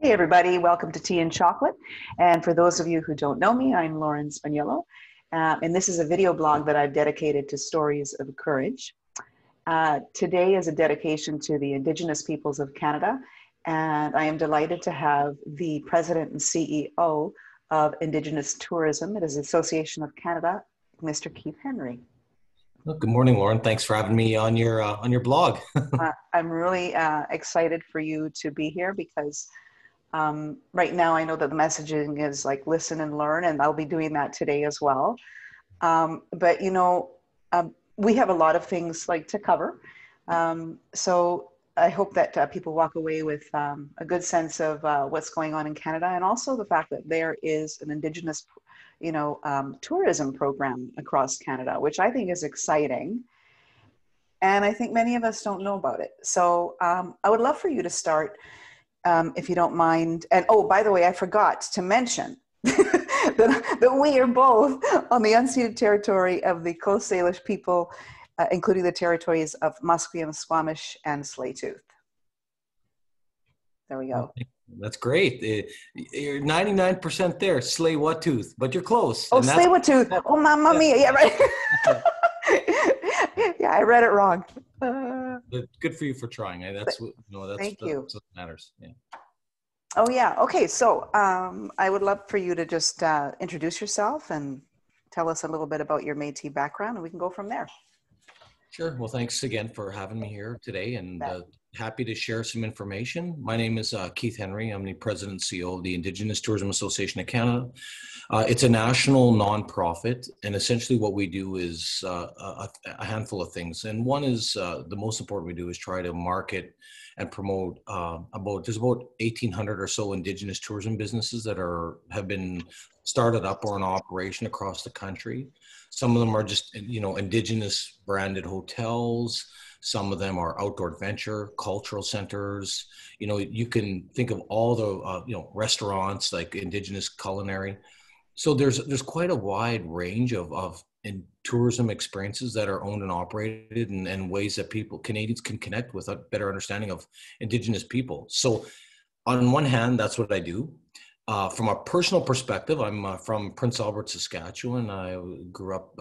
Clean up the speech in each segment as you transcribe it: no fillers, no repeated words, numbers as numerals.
Hey everybody, welcome to Tea and Chocolate. And for those of you who don't know me, I'm Lauren Spaniello. And this is a video blog that I've dedicated to stories of courage. Today is a dedication to the Indigenous peoples of Canada. And I am delighted to have the President and CEO of Indigenous Tourism. It is the Association of Canada, Mr. Keith Henry. Well, good morning, Lauren. Thanks for having me on your blog. I'm really excited for you to be here because right now, I know that the messaging is like listen and learn, and I'll be doing that today as well. But we have a lot of things like to cover. So I hope that people walk away with a good sense of what's going on in Canada, and also the fact that there is an Indigenous, tourism program across Canada, which I think is exciting. And I think many of us don't know about it. So I would love for you to start. If you don't mind. And oh, by the way, I forgot to mention that we are both on the unceded territory of the Coast Salish people, including the territories of Musqueam, Squamish, and Tsleil-Waututh. There we go. That's great. You're 99% there, Tsleil-Waututh, but you're close. Oh, Tsleil-Waututh. Oh, mamma mia. Yeah, right. Yeah, I read it wrong. Good for you for trying. That's what Thank you. That's what matters. Yeah. Oh yeah. Okay. So I would love for you to just introduce yourself and tell us a little bit about your Métis background, and we can go from there. Sure. Well, thanks again for having me here today, and happy to share some information. My name is Keith Henry. I'm the President and CEO of the Indigenous Tourism Association of Canada. It's a national nonprofit, and essentially what we do is a handful of things. And one is the most important we do is try to market and promote there's about 1,800 or so Indigenous tourism businesses that have been started up or in operation across the country. Some of them are just Indigenous branded hotels. Some of them are outdoor adventure, cultural centers. You can think of all the restaurants like Indigenous culinary. So there's quite a wide range of in tourism experiences that are owned and operated and ways that Canadians can connect with a better understanding of Indigenous people. So on one hand, that's what I do. From a personal perspective, I'm from Prince Albert, Saskatchewan. I grew up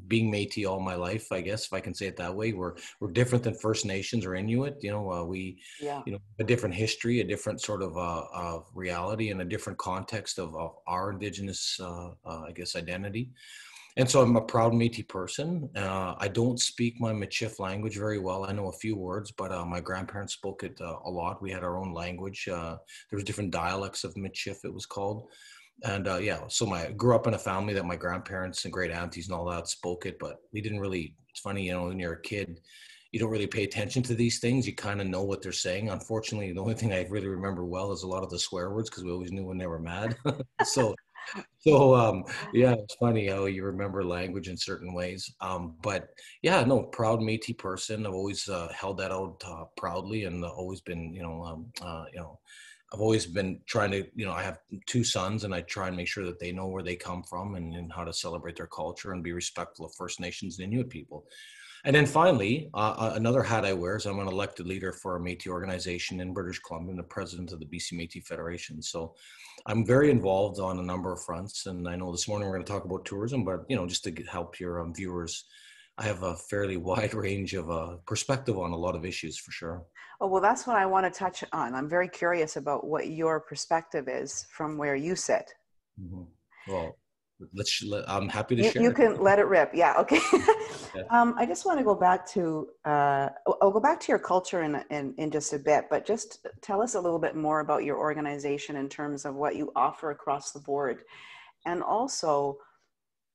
being Métis all my life, I guess, if I can say it that way. We're different than First Nations or Inuit. We a different history, a different sort of reality, and a different context of our Indigenous, identity. And so I'm a proud Métis person. I don't speak my Michif language very well. I know a few words, but my grandparents spoke it a lot. We had our own language. There was different dialects of Michif, it was called. And so I grew up in a family that my grandparents and great aunties and all that spoke it, but we didn't really, it's funny, when you're a kid, you don't really pay attention to these things. You kind of know what they're saying. Unfortunately, the only thing I really remember well is a lot of the swear words because we always knew when they were mad. So it's funny how you remember language in certain ways. But proud Métis person. I've always held that out proudly, and always been, I've always been trying to, I have two sons, and I try and make sure that they know where they come from and how to celebrate their culture and be respectful of First Nations and Inuit people. And then finally, another hat I wear is I'm an elected leader for a Métis organization in British Columbia and the president of the BC Métis Federation. So I'm very involved on a number of fronts. And I know this morning we're going to talk about tourism, but, just to help your viewers, I have a fairly wide range of perspective on a lot of issues for sure. Oh, well, that's what I want to touch on. I'm very curious about what your perspective is from where you sit. Mm-hmm. Well, I'm happy to share. You can let it rip. Yeah. Okay. I just want to go back to, I'll go back to your culture in just a bit, but just tell us a little bit more about your organization in terms of what you offer across the board. And also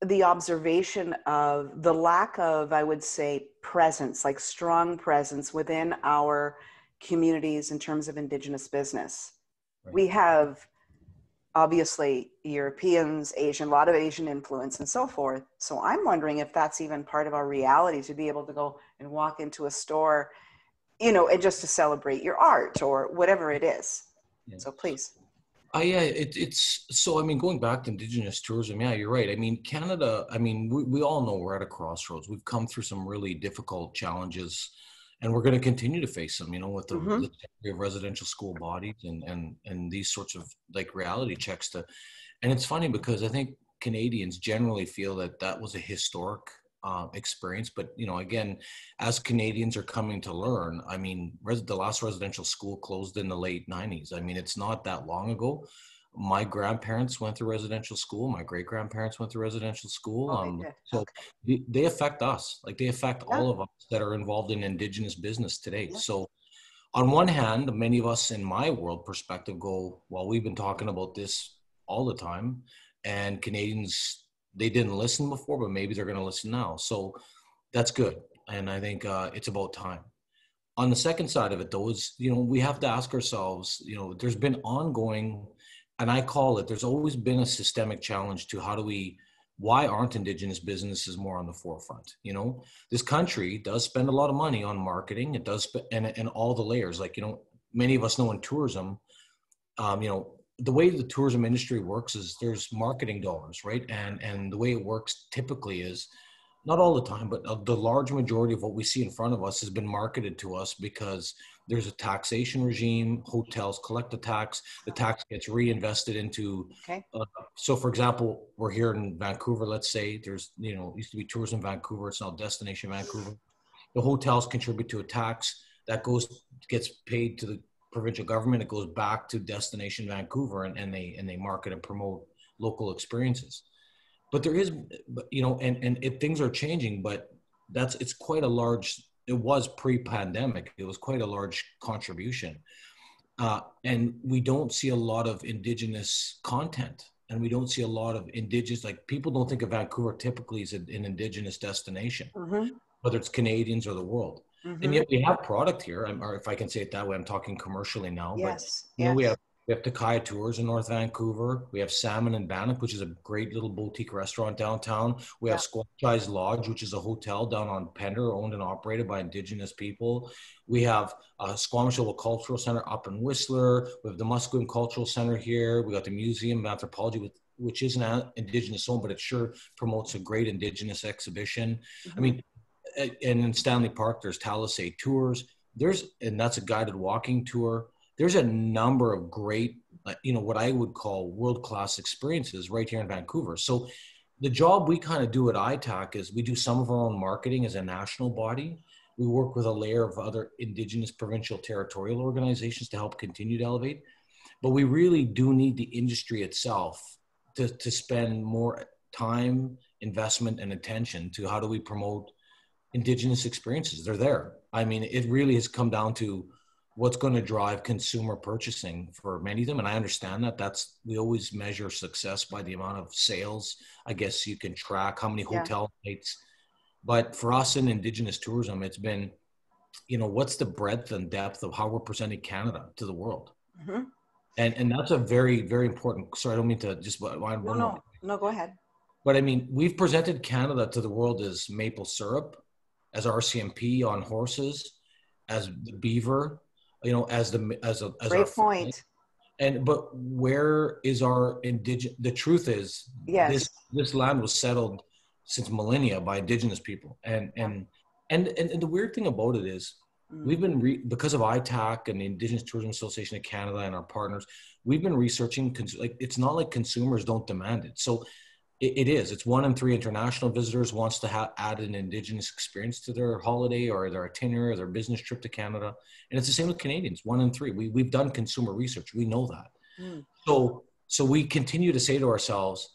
the observation of the lack of, I would say, presence, like strong presence within our communities in terms of Indigenous business. Right. We have obviously Europeans, Asian, a lot of Asian influence and so forth. So I'm wondering if that's even part of our reality to be able to go and walk into a store, and just to celebrate your art or whatever it is. Yeah. So please. It's so, going back to Indigenous tourism, you're right. Canada, we all know we're at a crossroads. We've come through some really difficult challenges and we're going to continue to face them, with Mm-hmm. the of residential school bodies and these sorts of like reality checks and it's funny because I think Canadians generally feel that that was a historic experience. But, again, as Canadians are coming to learn, I mean, the last residential school closed in the late 90s. I mean, it's not that long ago. My grandparents went to residential school. My great grandparents went to residential school. Oh, they did. So Okay. they affect us, like they affect Yeah. all of us that are involved in Indigenous business today. Yeah. So on one hand, many of us in my world perspective go, well, we've been talking about this all the time, and Canadians, they didn't listen before, but maybe they're going to listen now. So that's good. And I think it's about time. On the second side of it, though, is, we have to ask ourselves, there's been ongoing, and I call it, there's always been a systemic challenge to why aren't Indigenous businesses more on the forefront? This country does spend a lot of money on marketing. It does, and all the layers, like, many of us know in tourism, the way the tourism industry works is there's marketing dollars, right? And the way it works typically is, not all the time, but the large majority of what we see in front of us has been marketed to us because there's a taxation regime. Hotels collect the tax gets reinvested into. Okay. So, for example, we're here in Vancouver. Let's say there's, used to be Tourism Vancouver. It's now Destination Vancouver. The hotels contribute to a tax that gets paid to the provincial government. It goes back to Destination Vancouver, and they market and promote local experiences. But there is, things are changing, but it's quite a large, it was pre-pandemic, it was quite a large contribution. And we don't see a lot of Indigenous content, and we don't see a lot of Indigenous, like, people don't think of Vancouver typically as an Indigenous destination, Mm-hmm. whether it's Canadians or the world. And Mm-hmm. yet we have product here, or if I can say it that way, I'm talking commercially now, but Yes. we Yes. have Takaya Tours in North Vancouver. We have Salmon and Bannock, which is a great little boutique restaurant downtown. We have Yeah. Squatchai's Lodge, which is a hotel down on Pender, owned and operated by Indigenous people. We have Squamish Cultural Center up in Whistler. We have the Musqueam Cultural Center here. We got the Museum of Anthropology, which isn't Indigenous owned, but it sure promotes a great Indigenous exhibition. I Mm-hmm. mean, and in Stanley Park, there's Talisay Tours. And that's a guided walking tour. There's a number of great, what I would call world-class experiences right here in Vancouver. So the job we kind of do at ITAC is we do some of our own marketing as a national body. We work with a layer of other Indigenous provincial territorial organizations to help continue to elevate. But we really do need the industry itself to spend more time, investment, and attention to how do we promote Indigenous experiences. They're there. I mean, it really has come down to what's going to drive consumer purchasing for many of them. And I understand that we always measure success by the amount of sales. I guess you can track how many Yeah. hotel nights, but for us in Indigenous tourism, it's been, what's the breadth and depth of how we're presenting Canada to the world. Mm-hmm. And that's a very, very important, sorry, I don't mean to just one more. No, go ahead. But I mean, we've presented Canada to the world as maple syrup, as RCMP on horses, as the beaver, as Great our point. but where is our the truth is, Yes. this land was settled since millennia by Indigenous people, and the weird thing about it is we've been because of ITAC and the Indigenous Tourism Association of Canada and our partners, we've been researching, like, it's not like consumers don't demand it. So it's 1 in 3 international visitors wants to add an Indigenous experience to their holiday or their itinerary or their business trip to Canada. And it's the same with Canadians, 1 in 3. We've done consumer research. We know that. Mm. So we continue to say to ourselves,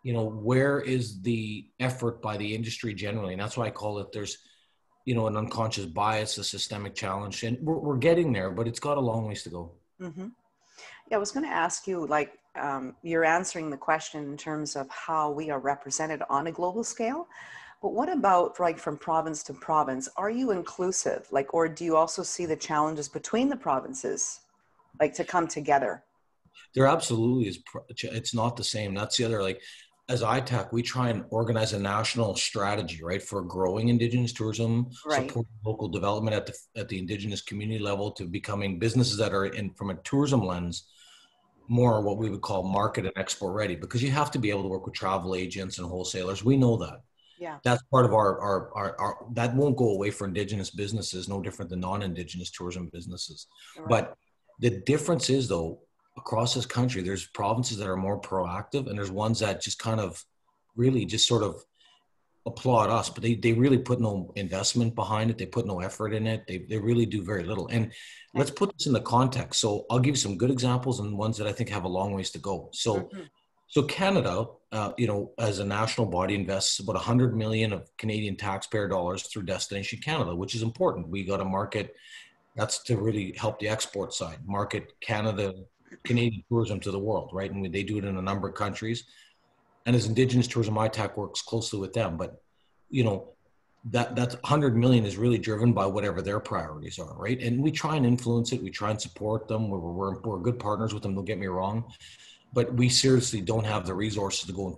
where is the effort by the industry generally? And that's why I call it, there's, an unconscious bias, a systemic challenge. And we're getting there, but it's got a long ways to go. Mm-hmm. Yeah, I was going to ask you, like, you're answering the question in terms of how we are represented on a global scale, but what about, like, from province to province? Are you inclusive, like, or do you also see the challenges between the provinces, like, to come together? There absolutely is. It's not the same. That's the other, like, as ITAC, we try and organize a national strategy, right, for growing Indigenous tourism, Right. supporting local development at the Indigenous community level, to becoming businesses that are from a tourism lens, more what we would call market and export ready, because you have to be able to work with travel agents and wholesalers. We know that. Yeah. That's part of our that won't go away for Indigenous businesses, no different than non-Indigenous tourism businesses. Right. But the difference is, though, across this country, there's provinces that are more proactive, and there's ones that just kind of really just sort of applaud us, but they really put no investment behind it. They put no effort in it. They really do very little. And let's Okay. put this in the context. So I'll give you some good examples and ones that I think have a long ways to go. Mm-hmm. So Canada, as a national body, invests about 100 million of Canadian taxpayer dollars through Destination Canada, which is important. We got to market. That's to really help the export side, market Canadian tourism to the world, right? And they do it in a number of countries. And as Indigenous Tourism, ITAC works closely with them. But you know, that's 100 million is really driven by whatever their priorities are, right? And we try and influence it. We try and support them. We're good partners with them. Don't get me wrong, but we seriously don't have the resources to go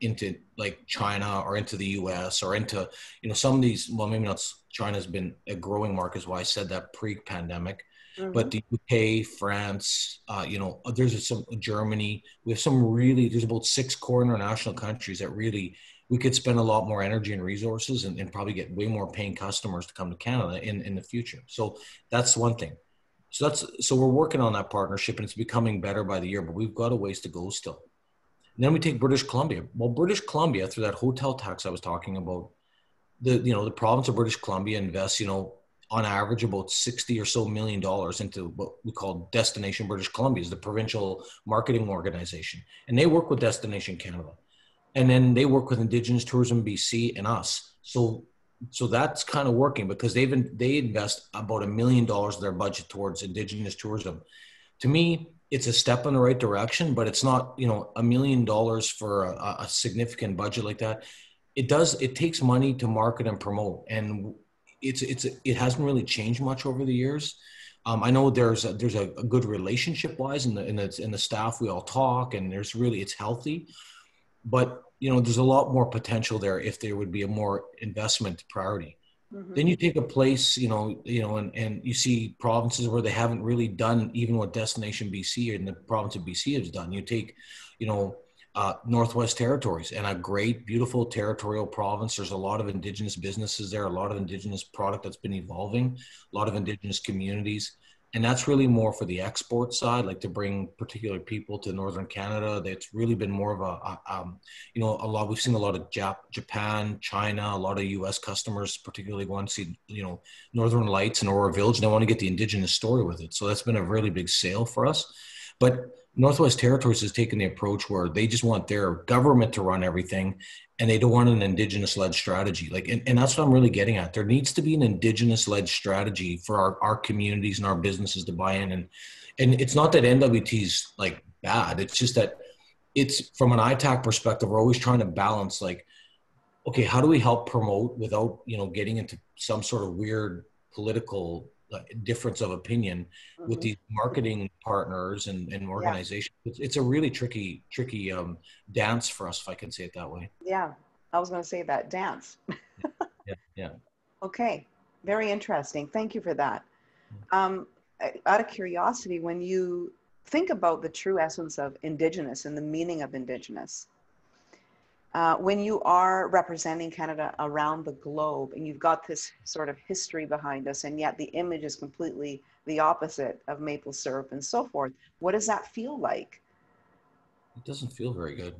into like China or into the US or into, some of these, well, maybe not. China's been a growing market, is why I said that pre-pandemic, Mm-hmm. but the UK, France, there's some Germany, we have there's about 6 core international countries that really, we could spend a lot more energy and resources and probably get way more paying customers to come to Canada in the future. So that's one thing. So we're working on that partnership, and it's becoming better by the year, but we've got a ways to go still. And then we take British Columbia. Well, British Columbia, through that hotel tax I was talking about, the province of British Columbia invests, on average about 60 or so million dollars into what we call Destination British Columbia, is the provincial marketing organization. And they work with Destination Canada. And then they work with Indigenous Tourism BC and us. So that's kind of working, because they invest about $1 million of their budget towards Indigenous tourism. To me, it's a step in the right direction, but it's not, $1 million for a significant budget like that. It takes money to market and promote, and it hasn't really changed much over the years. I know there's a good relationship wise in the staff. We all talk, and it's healthy, but there's a lot more potential there if there would be a more investment priority. Mm-hmm. Then you take a place, and you see provinces where they haven't really done even what Destination BC and the province of BC has done. You take, Northwest Territories, and a great, beautiful territorial province. There's a lot of Indigenous businesses there, a lot of Indigenous product that's been evolving, a lot of Indigenous communities. And that's really more for the export side, like to bring particular people to Northern Canada. That's really been more of we've seen a lot of Japan, China, a lot of US customers, particularly want to see, Northern Lights and Aurora Village, and they want to get the Indigenous story with it. So that's been a really big sale for us. But Northwest Territories has taken the approach where they just want their government to run everything, and they don't want an Indigenous-led strategy. And that's what I'm really getting at. There needs to be an Indigenous-led strategy for our communities and our businesses to buy in. And it's not that NWT's like bad. It's just that it's from an ITAC perspective, we're always trying to balance, like, okay, how do we help promote without, getting into some sort of weird political difference of opinion with Mm-hmm. these marketing partners and Yeah. organizations. It's a really tricky dance for us, if I can say it that way. Yeah. I was going to say that dance. Yeah, yeah. Okay. Very interesting. Thank you for that. Um, Out of curiosity, when you think about the true essence of Indigenous and the meaning of Indigenous, when you are representing Canada around the globe and you've got this sort of history behind us, and yet the image is completely the opposite of maple syrup and so forth, what does that feel like? It doesn't feel very good.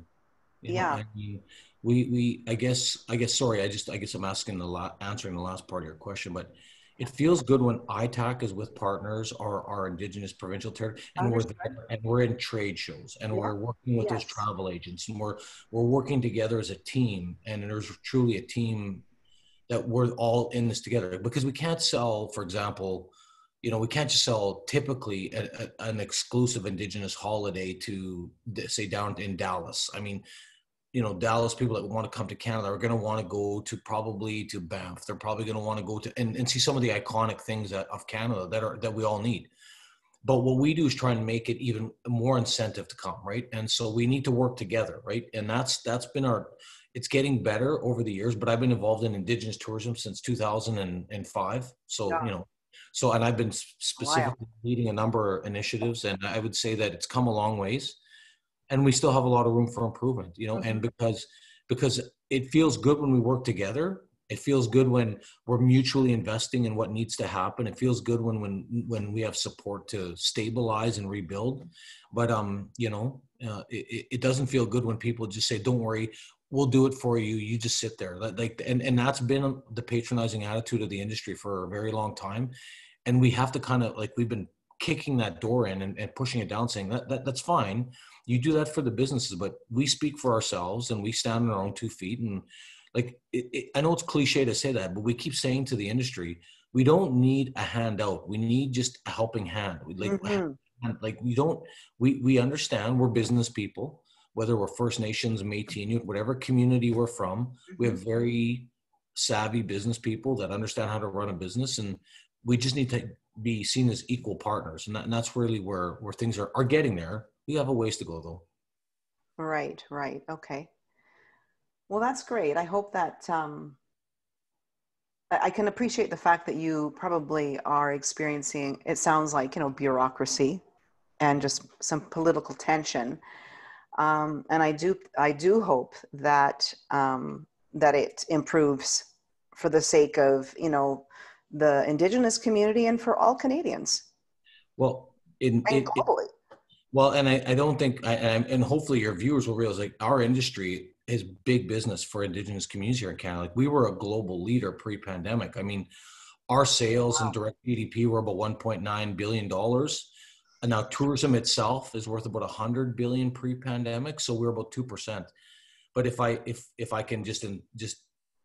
Yeah. I mean, I guess, sorry, I guess I'm answering the last part of your question, but it feels good when ITAC is with partners or our Indigenous provincial territory, and we're Understood. there, and we're in trade shows, and Yeah. we're working with those Yes. travel agents, and we're working together as a team, and there's truly a team that we're all in this together, because we can't sell, for example, we can't just sell typically an exclusive Indigenous holiday to, say, down in Dallas. I mean, Dallas people that want to come to Canada are going to want to go to Banff. They're probably going to want to go to and see some of the iconic things of Canada that we all need. But what we do is try and make it even more incentive to come, right? And so we need to work together, right? And that's been it's getting better over the years, but I've been involved in Indigenous tourism since 2005. So, Yeah. and I've been Wow. specifically leading a number of initiatives, and I would say that it's come a long ways, and we still have a lot of room for improvement, and Mm-hmm. because it feels good when we work together. It feels good when we're mutually investing in what needs to happen. It feels good when we have support to stabilize and rebuild. But it doesn't feel good when people just say, "Don't worry, we'll do it for you. You just sit there." And that's been the patronizing attitude of the industry for a very long time. And we have to kind of we've been kicking that door in and pushing it down, saying that's fine. You do that for the businesses, but we speak for ourselves and we stand on our own 2 feet. And I know it's cliche to say that, but we keep saying to the industry, we don't need a handout. We need just a helping hand. We understand we're business people, whether we're First Nations, Métis, Inuit, whatever community we're from. We have very savvy business people that understand how to run a business, and we just need to be seen as equal partners. And that's really where things are getting there. We have a ways to go though. Right. Okay. Well, that's great. I hope that I can appreciate the fact that you probably are experiencing, it sounds like, bureaucracy and just some political tension. And I do hope that that it improves for the sake of, the Indigenous community and for all Canadians. Well, and globally. And I don't think, and hopefully your viewers will realize, our industry is big business for Indigenous communities here in Canada. We were a global leader pre-pandemic. I mean, our sales and direct GDP were about $1.9 billion. And now tourism itself is worth about 100 billion pre-pandemic. So we're about 2%. But if I can just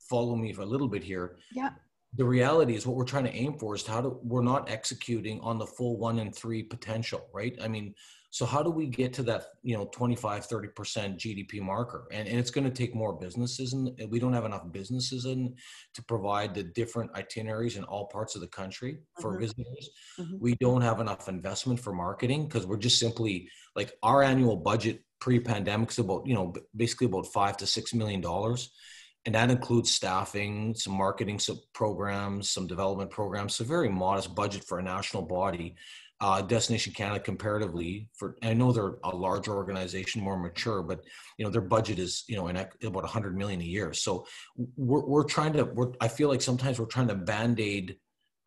follow me for a little bit here. Yeah. The reality is what we're trying to aim for is we're not executing on the full 1 in 3 potential, right? I mean, so how do we get to that, 25, 30% GDP marker? And it's going to take more businesses, and we don't have enough businesses to provide the different itineraries in all parts of the country for visitors. We don't have enough investment for marketing because we're just simply our annual budget pre-pandemic is about, basically about $5 to $6 million. And that includes staffing, some marketing programs, some development programs. So very modest budget for a national body. Destination Canada comparatively, I know they're a larger organization, more mature, but their budget is about 100 million a year. So I feel like sometimes we're trying to band-aid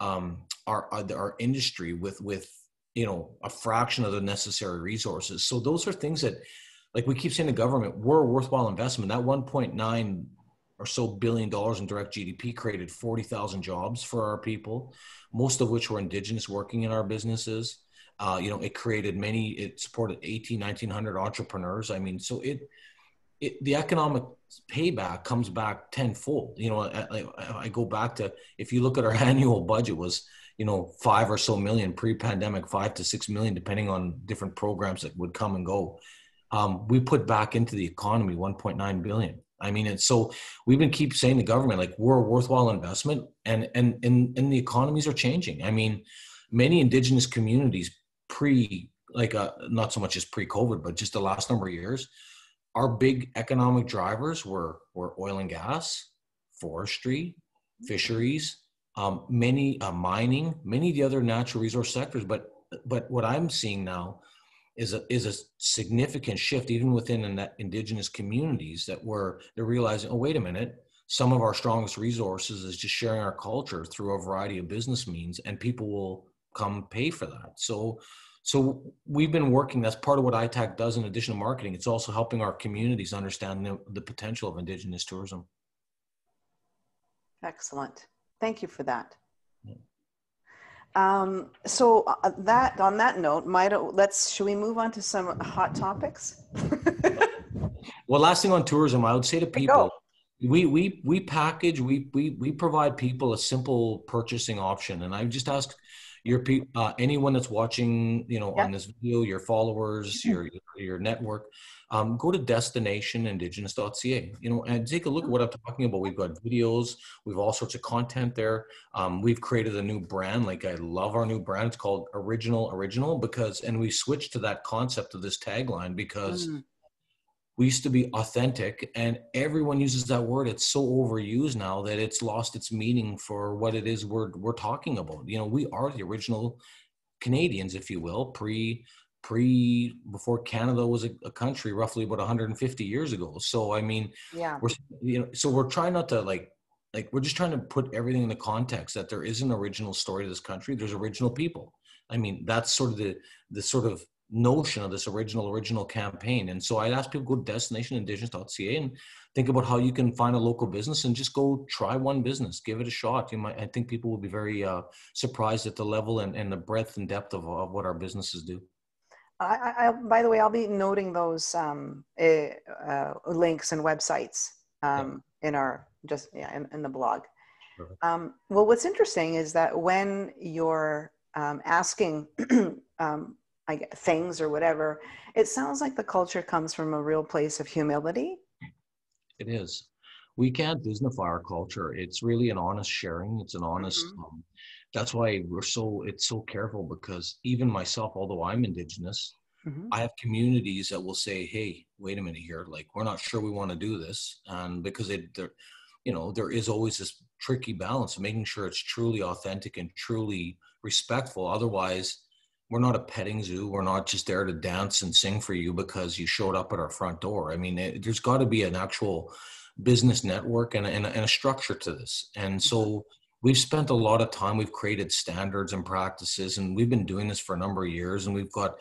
our industry with a fraction of the necessary resources. So those are things that, we keep saying to government, we're a worthwhile investment. That 1.9 or so $billion in direct GDP created 40,000 jobs for our people, most of which were Indigenous working in our businesses. It supported 1,900 entrepreneurs. I mean, so the economic payback comes back tenfold. I go back to, if you look at our annual budget was, 5 or so million pre-pandemic, 5 to 6 million, depending on different programs that would come and go. We put back into the economy 1.9 billion. I mean, and so we've been keep saying to government, we're a worthwhile investment, and the economies are changing. I mean, many Indigenous communities not so much as pre-COVID, but just the last number of years, our big economic drivers were oil and gas, forestry, fisheries, many mining, many of the other natural resource sectors. But what I'm seeing now is a significant shift even within that Indigenous communities that they're realizing, oh, wait a minute, some of our strongest resources is just sharing our culture through a variety of business means, and people will come pay for that. So we've been working, that's part of what ITAC does in addition to marketing. It's also helping our communities understand the potential of Indigenous tourism. Excellent. Thank you for that. So on that note, should we move on to some hot topics? Well, last thing on tourism, I would say to people, we package, we provide people a simple purchasing option. And I just ask anyone that's watching, on this video, your followers, your network, go to destinationindigenous.ca, and take a look at what I'm talking about. We've got videos, we've all sorts of content there. We've created a new brand. I love our new brand. It's called Original and we switched to that concept of this tagline because we used to be authentic, and everyone uses that word. It's so overused now that it's lost its meaning for what it is we're talking about. We are the original Canadians, if you will, before Canada was a country, roughly about 150 years ago. So, I mean, Yeah. we're trying not to we're just trying to put everything in the context that there is an original story to this country. There's original people. I mean, that's sort of the sort of notion of this original campaign. And so I'd ask people go to destinationindigenous.ca and think about how you can find a local business and just go try one business, give it a shot. I think people will be very surprised at the level and the breadth and depth of what our businesses do. By the way, I'll be noting those links and websites in our in the blog. Well, what's interesting is that when you're asking things or whatever, it sounds like the culture comes from a real place of humility. It is. We can't Disneyfy our culture. It's really an honest sharing. It's an honest. That's why it's so careful, because even myself, although I'm Indigenous, I have communities that will say, "Hey, wait a minute here. Like, we're not sure we want to do this," and because there is always this tricky balance of making sure it's truly authentic and truly respectful. Otherwise, we're not a petting zoo. We're not just there to dance and sing for you because you showed up at our front door. I mean, there's got to be an actual business network and a structure to this. And so we've spent a lot of time. We've created standards and practices, and we've been doing this for a number of years. And we've got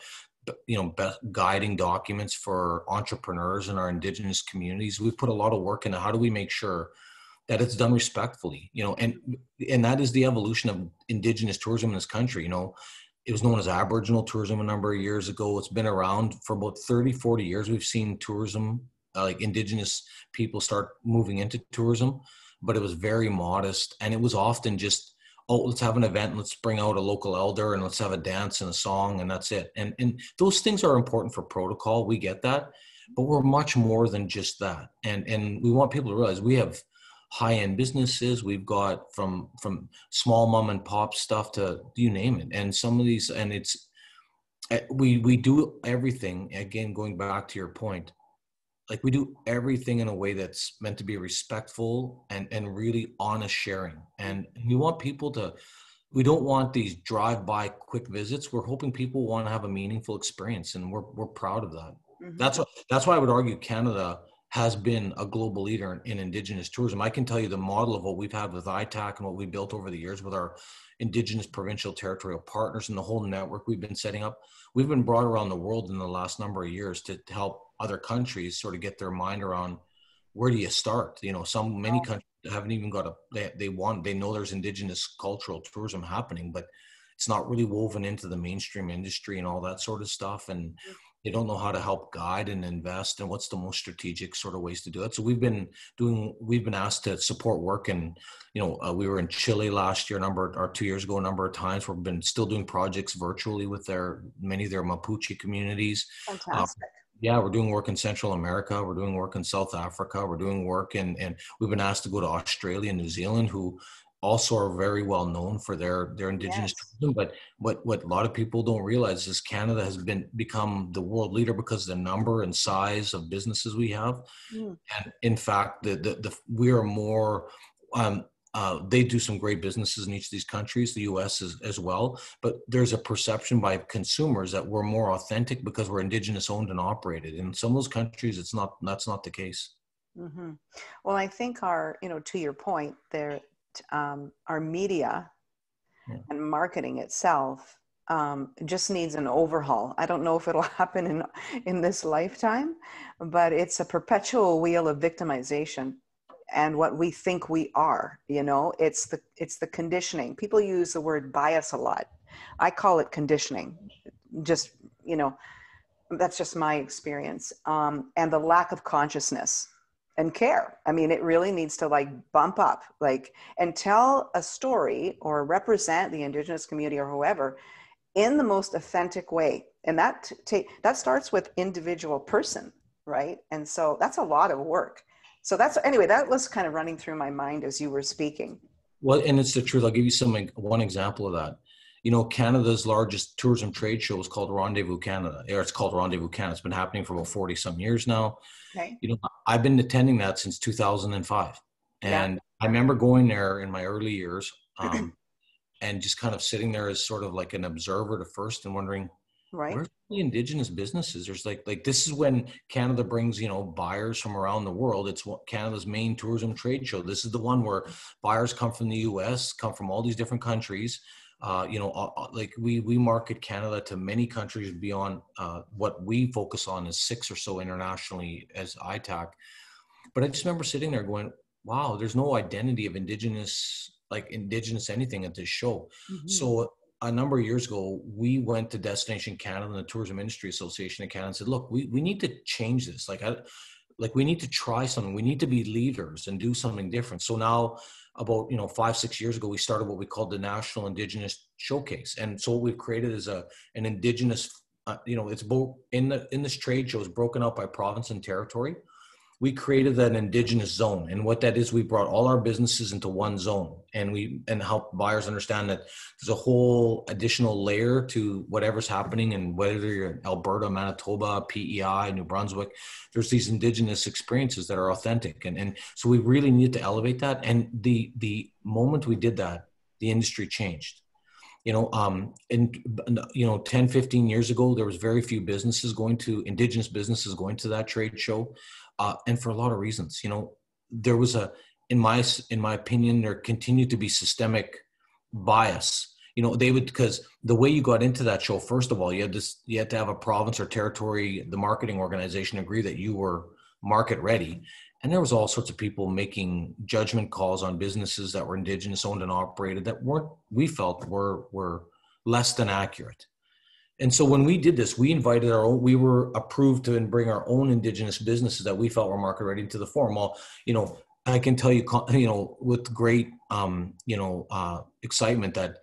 guiding documents for entrepreneurs in our Indigenous communities. We put a lot of work into how do we make sure that it's done respectfully, and that is the evolution of Indigenous tourism in this country. It was known as Aboriginal tourism a number of years ago. It's been around for about 30, 40 years. We've seen tourism, like Indigenous people start moving into tourism, but it was very modest. And it was often just, oh, let's have an event, let's bring out a local elder and let's have a dance and a song, and that's it. And those things are important for protocol. We get that, but we're much more than just that. And we want people to realize we have high-end businesses. We've got from small mom and pop stuff to you name it. And some of these, and it's, we do everything, again, going back to your point, like we do everything in a way that's meant to be respectful and really honest sharing. And we want people we don't want these drive-by quick visits. We're hoping people want to have a meaningful experience, and we're proud of that. That's why I would argue Canada has been a global leader in Indigenous tourism. I can tell you the model of what we've had with ITAC and what we built over the years with our Indigenous provincial territorial partners and the whole network we've been setting up. We've been brought around the world in the last number of years to help other countries sort of get their mind around where do you start? Many countries haven't even got they know there's Indigenous cultural tourism happening, but it's not really woven into the mainstream industry and all that sort of stuff. And they don't know how to help guide and invest and what's the most strategic sort of ways to do it. So we've been asked to support work. And, we were in Chile last year, 2 years ago, a number of times. We've been still doing projects virtually with many of their Mapuche communities. Fantastic. We're doing work in Central America. We're doing work in South Africa. We're doing work and we've been asked to go to Australia and New Zealand, who also are very well known for their Indigenous tourism. But what a lot of people don't realize is Canada has become the world leader because of the number and size of businesses we have. And in fact, we are more, they do some great businesses in each of these countries, the US as well, but there's a perception by consumers that we're more authentic because we're Indigenous owned and operated. In some of those countries, that's not the case. Well, I think to your point there, our media and marketing itself just needs an overhaul. I don't know if it'll happen in this lifetime, but it's a perpetual wheel of victimization and what we think we are. It's the conditioning. People use the word bias a lot. I call it conditioning. Just that's just my experience, and the lack of consciousness and care. I mean, it really needs to bump up, and tell a story or represent the Indigenous community or whoever in the most authentic way. And that starts with individual person, right? And so that's a lot of work. So that was kind of running through my mind as you were speaking. Well, and it's the truth. I'll give you one example of that. Canada's largest tourism trade show is called Rendezvous Canada, or it's called Rendezvous Canada. It's been happening for about 40 some years now. Okay. I've been attending that since 2005. And I remember going there in my early years and just kind of sitting there as sort of like an observer at first and wondering, Right. where's the Indigenous businesses? There's like this is when Canada brings, buyers from around the world. It's Canada's main tourism trade show. This is the one where buyers come from the US, come from all these different countries. Like we market Canada to many countries beyond what we focus on is 6 or so internationally as ITAC. But I just remember sitting there going, wow, there's no identity of Indigenous anything at this show. Mm-hmm. So a number of years ago, we went to Destination Canada and the Tourism Industry Association of Canada and said, look, we need to change this. We need to try something. We need to be leaders and do something different. So now about, 5-6 years ago, we started what we called the National Indigenous Showcase. And so what we've created is an Indigenous, it's both in this trade show is broken out by province and territory. We created an Indigenous zone. And what that is, we brought all our businesses into one zone and help buyers understand that there's a whole additional layer to whatever's happening. And whether you're in Alberta, Manitoba, PEI, New Brunswick, there's these Indigenous experiences that are authentic. And so we really needed to elevate that. And the moment we did that, the industry changed. 10, 15 years ago, there was very few Indigenous businesses going to that trade show. And for a lot of reasons, there was in my opinion, there continued to be systemic bias. Because the way you got into that show, first of all, you had to have a province or territory, the marketing organization agree that you were market ready. And there was all sorts of people making judgment calls on businesses that were Indigenous owned and operated that we felt were less than accurate. And so when we did this, we were approved to bring our own Indigenous businesses that we felt were market ready to the forum. Well, I can tell you, with great, excitement that,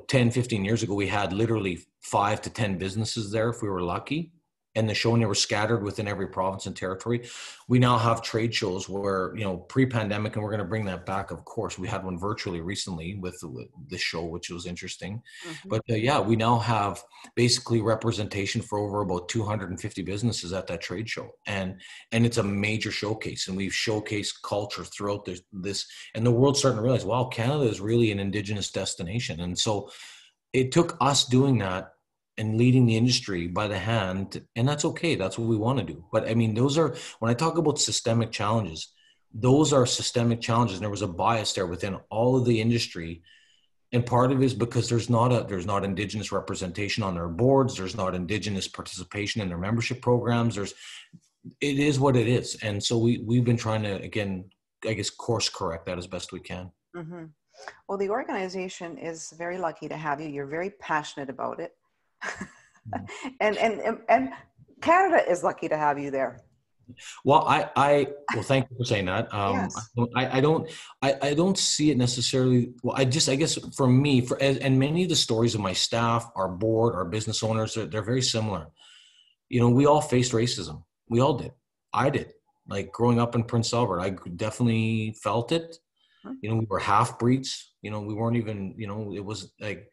10, 15 years ago, we had literally 5 to 10 businesses there if we were lucky. And the show, and they were scattered within every province and territory. We now have trade shows where, pre-pandemic, and we're going to bring that back, of course. We had one virtually recently with the show, which was interesting. Mm-hmm. But we now have basically representation for over about 250 businesses at that trade show. And it's a major showcase. And we've showcased culture throughout this. And the world's starting to realize, wow, Canada is really an Indigenous destination. And so it took us doing that and leading the industry by the hand. And that's okay. That's what we want to do. But I mean, when I talk about systemic challenges, those are systemic challenges. And there was a bias there within all of the industry. And part of it is because there's not Indigenous representation on their boards. There's not Indigenous participation in their membership programs. It is what it is. And so we've been trying to, again, I guess, course correct that as best we can. Mm-hmm. Well, the organization is very lucky to have you. You're very passionate about it. and Canada is lucky to have you there. Well, well, thank you for saying that. Yes. I don't see it necessarily. Well, I guess for me, and many of the stories of my staff, our board, our business owners, they're very similar. We all faced racism. We all did. I did. Like growing up in Prince Albert, I definitely felt it. We were half breeds. We weren't even. It was like,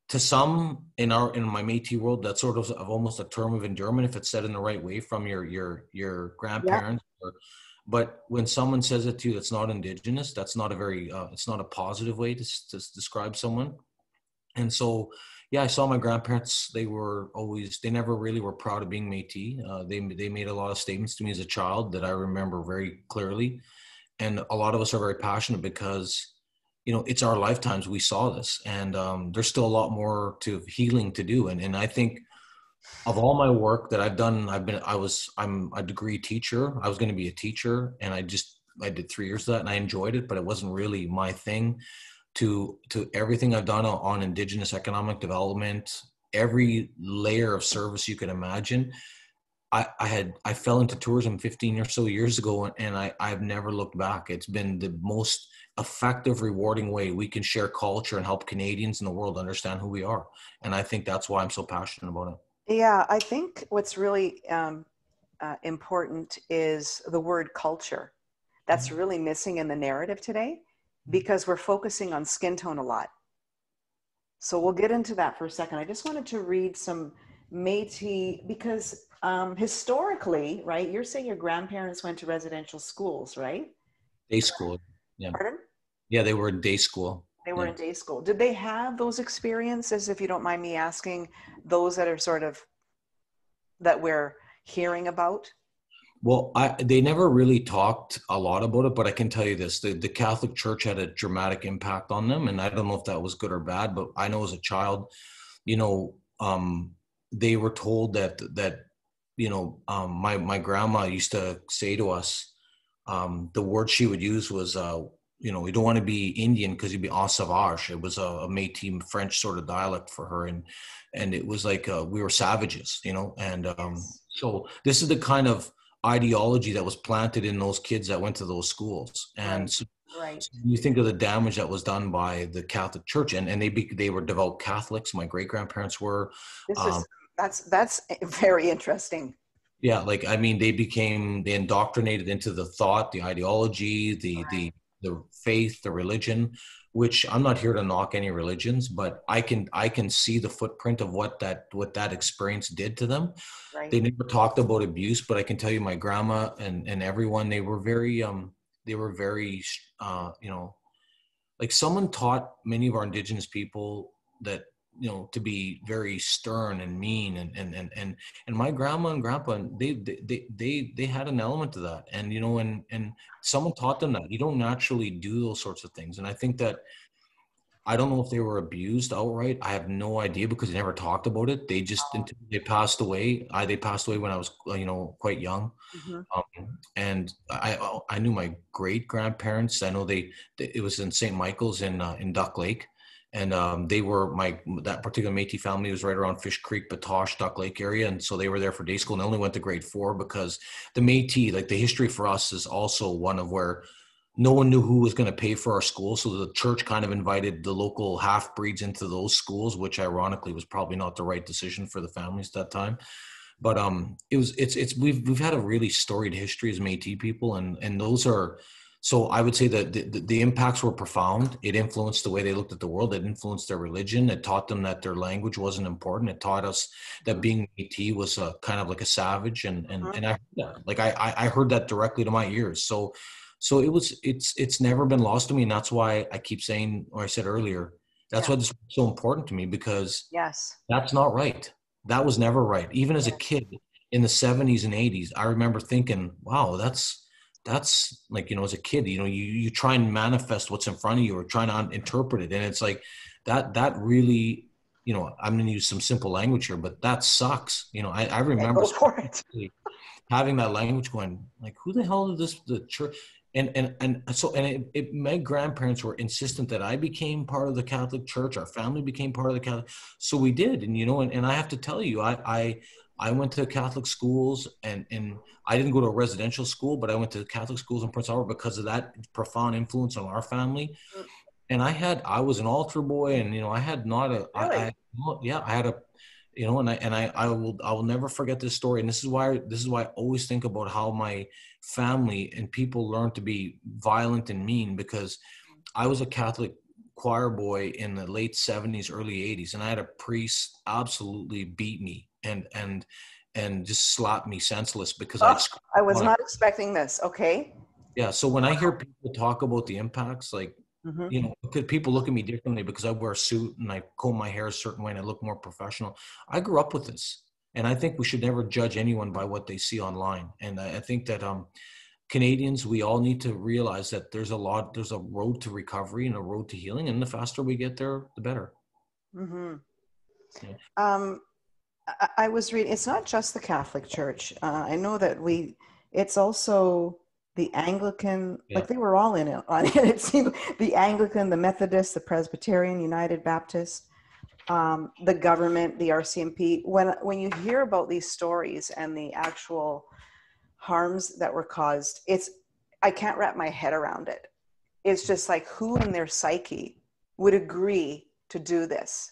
to some in my Métis world, that's sort of almost a term of endearment if it's said in the right way from your grandparents. Yeah. But when someone says it to you that's not Indigenous, that's not it's not a positive way to describe someone. And so, I saw my grandparents. They never really were proud of being Métis. They made a lot of statements to me as a child that I remember very clearly. And a lot of us are very passionate because it's our lifetimes we saw this, and there's still a lot more to healing to do. And I think of all my work that I've done, I'm a degree teacher. I was going to be a teacher, and I did 3 years of that, and I enjoyed it, but it wasn't really my thing. To everything I've done on Indigenous economic development, every layer of service you can imagine. I fell into tourism 15 or so years ago, and I've never looked back. It's been the most effective, rewarding way we can share culture and help Canadians in the world understand who we are. And I think that's why I'm so passionate about it. Yeah, I think what's really important is the word culture. That's really missing in the narrative today because we're focusing on skin tone a lot. So we'll get into that for a second. I just wanted to read some Métis because historically, right, you're saying your grandparents went to residential schools, right? Day school. Yeah. Pardon? Yeah, they were in day school. They were Yeah. in day school. Did they have those experiences, if you don't mind me asking, those that are sort of that we're hearing about? Well, they never really talked a lot about it, but I can tell you this: the Catholic Church had a dramatic impact on them, and I don't know if that was good or bad, but I know as a child, you know, they were told that my grandma used to say to us, the word she would use was, you don't want to be Indian because you'd be en sauvage. It was a Métis French sort of dialect for her, and it was like we were savages, and Yes. so this is the kind of ideology that was planted in those kids that went to those schools. And Right. so, Right. so you think of the damage that was done by the Catholic Church, and they were devout Catholics. My great grandparents were. This Um, is that's very interesting. yeah, like I mean, they indoctrinated into the thought, the ideology, the faith, the religion. Which I'm not here to knock any religions, but I can see the footprint of what that experience did to them. Right. They never talked about abuse, but I can tell you my grandma and everyone, they were very like someone taught many of our indigenous people that to be very stern and mean, and my grandma and grandpa, they had an element to that, and someone taught them that you don't naturally do those sorts of things. And I think that I don't know if they were abused outright. I have no idea because they never talked about it. They just until they passed away. They passed away when I was, quite young. Hmm. And I knew my great grandparents. I know it was in St. Michael's in Duck Lake, and they were that particular Métis family was right around Fish Creek, Batoche, Duck Lake area, and so they were there for day school. And they only went to grade 4 because the Métis, like the history for us, is also one of where no one knew who was going to pay for our school. So the church kind of invited the local half breeds into those schools, which ironically was probably not the right decision for the families at that time. But we've had a really storied history as Métis people, and those are, so I would say that the impacts were profound. It influenced the way they looked at the world. It influenced their religion. It taught them that their language wasn't important. It taught us that Hmm. being Métis was a kind of like a savage, and and Hmm. and I heard that. Like I heard that directly to my ears. So it's never been lost to me, and that's why I keep saying, or I said earlier, that's Yeah. why this is so important to me, because Yes. that's not right. That was never right. Even as a Yes. kid in the 70s and 80s, I remember thinking, wow, that's like, as a kid, you try and manifest what's in front of you or trying to interpret it. And it's like that really, I'm going to use some simple language here, but that sucks. I Yeah, remember go for it. having that language going like, who the hell did the church? My grandparents were insistent that I became part of the Catholic Church. Our family became part of the Catholic. So we did. And I have to tell you, I went to Catholic schools, and I didn't go to a residential school, but I went to Catholic schools in Prince Albert because of that profound influence on our family. Mm. And I was an altar boy, and I had not a Really? yeah, I had a I will never forget this story. And this is why I always think about how my family and people learned to be violent and mean, because I was a Catholic choir boy in the late 70s, early 80s, and I had a priest absolutely beat me and just slapped me senseless because I'd Oh, I was scream. not expecting this. Okay. Yeah. So when I hear people talk about the impacts, like, Hmm. because people look at me differently because I wear a suit and I comb my hair a certain way and I look more professional. I grew up with this. And I think we should never judge anyone by what they see online. And I think that Canadians, we all need to realize that there's a road to recovery and a road to healing. And the faster we get there, the better. Hmm. Yeah. Um, I was reading, it's not just the Catholic Church. I know that it's also the Anglican, Yeah. like they were all in it on it. It seemed the Anglican, the Methodist, the Presbyterian, United Baptist, the government, the RCMP. When you hear about these stories and the actual harms that were caused, I can't wrap my head around it. It's just like, who in their psyche would agree to do this?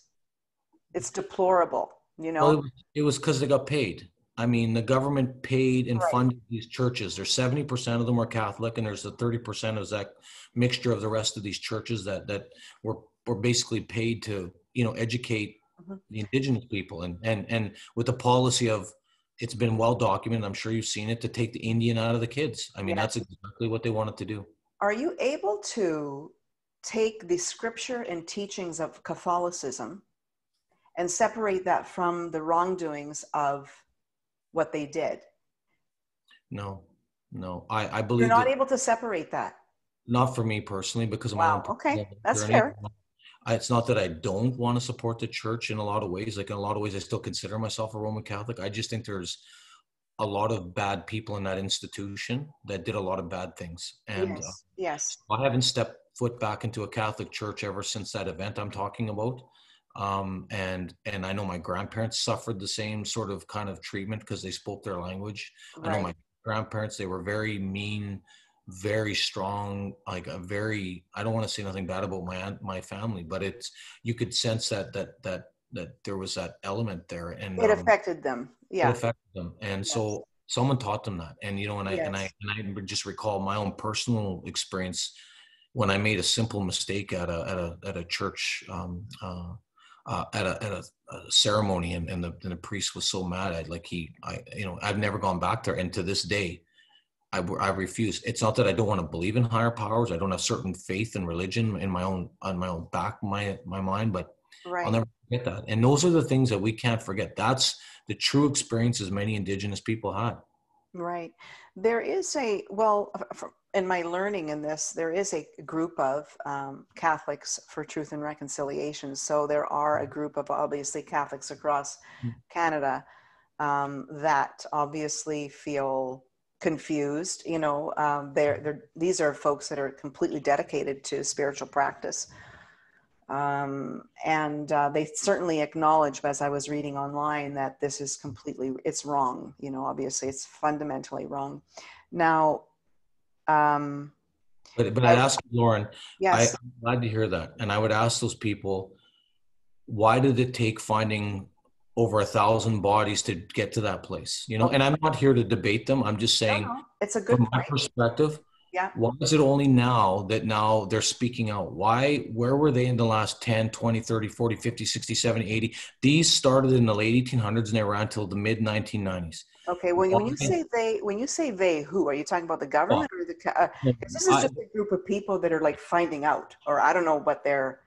It's deplorable, you Well, know? it was because they got paid. I mean, the government paid and Right. funded these churches. There's 70% of them were Catholic, and there's the 30% of that mixture of the rest of these churches that were basically paid to, educate Mhm. the indigenous people, and with the policy of, it's been well documented, I'm sure you've seen it, to take the Indian out of the kids. I mean, that's Yes. exactly what they wanted to do. Are you able to? take the scripture and teachings of Catholicism and separate that from the wrongdoings of what they did. No, no. I You're believe not that, able to separate that. not for me personally, because of my own Wow. Okay. personal That's journey. fair. It's not that I don't want to support the church in a lot of ways. Like in a lot of ways, I still consider myself a Roman Catholic. I just think there's a lot of bad people in that institution that did a lot of bad things. And Yes. Yes. I haven't stepped foot back into a Catholic church ever since that event I'm talking about. And I know my grandparents suffered the same sort of kind of treatment because they spoke their language. I know Right. my grandparents, they were very mean, very strong, like a very, I don't want to say nothing bad about my family, but it's, you could sense that there was that element there. And It affected them. it Yeah. affected them. And Yes. so someone taught them that. And, Yes. I just recall my own personal experience when I made a simple mistake at a church, at a ceremony, and the priest was so mad. I've never gone back there. And to this day, I refuse. It's not that I don't want to believe in higher powers. I don't have certain faith and religion in my own back of my mind, but I'll Right. never forget that. And those are the things that we can't forget. That's the true experiences many Indigenous people had. Right. There is in my learning in this, there is a group of Catholics for Truth and Reconciliation. So there are a group of obviously Catholics across Canada that obviously feel confused. These are folks that are completely dedicated to spiritual practice. And they certainly acknowledge, as I was reading online, that this is it's wrong. Obviously it's fundamentally wrong. Now, But I'd ask you, Lauren, I'm yes. glad to hear that. And I would ask those people, why did it take finding over 1,000 bodies to get to that place? Okay. And I'm not here to debate them. I'm just No, saying, no, it's a good from my point. perspective, Yeah. why is it only now they're speaking out? Where were they in the last 10, 20, 30, 40, 50, 60, 70, 80? These started in the late 1800s and they ran until the mid 1990s. Okay. When you say they, who are you talking about? The government or the? 'Cause this is I, just a group of people that are like finding out, or I don't know what they're.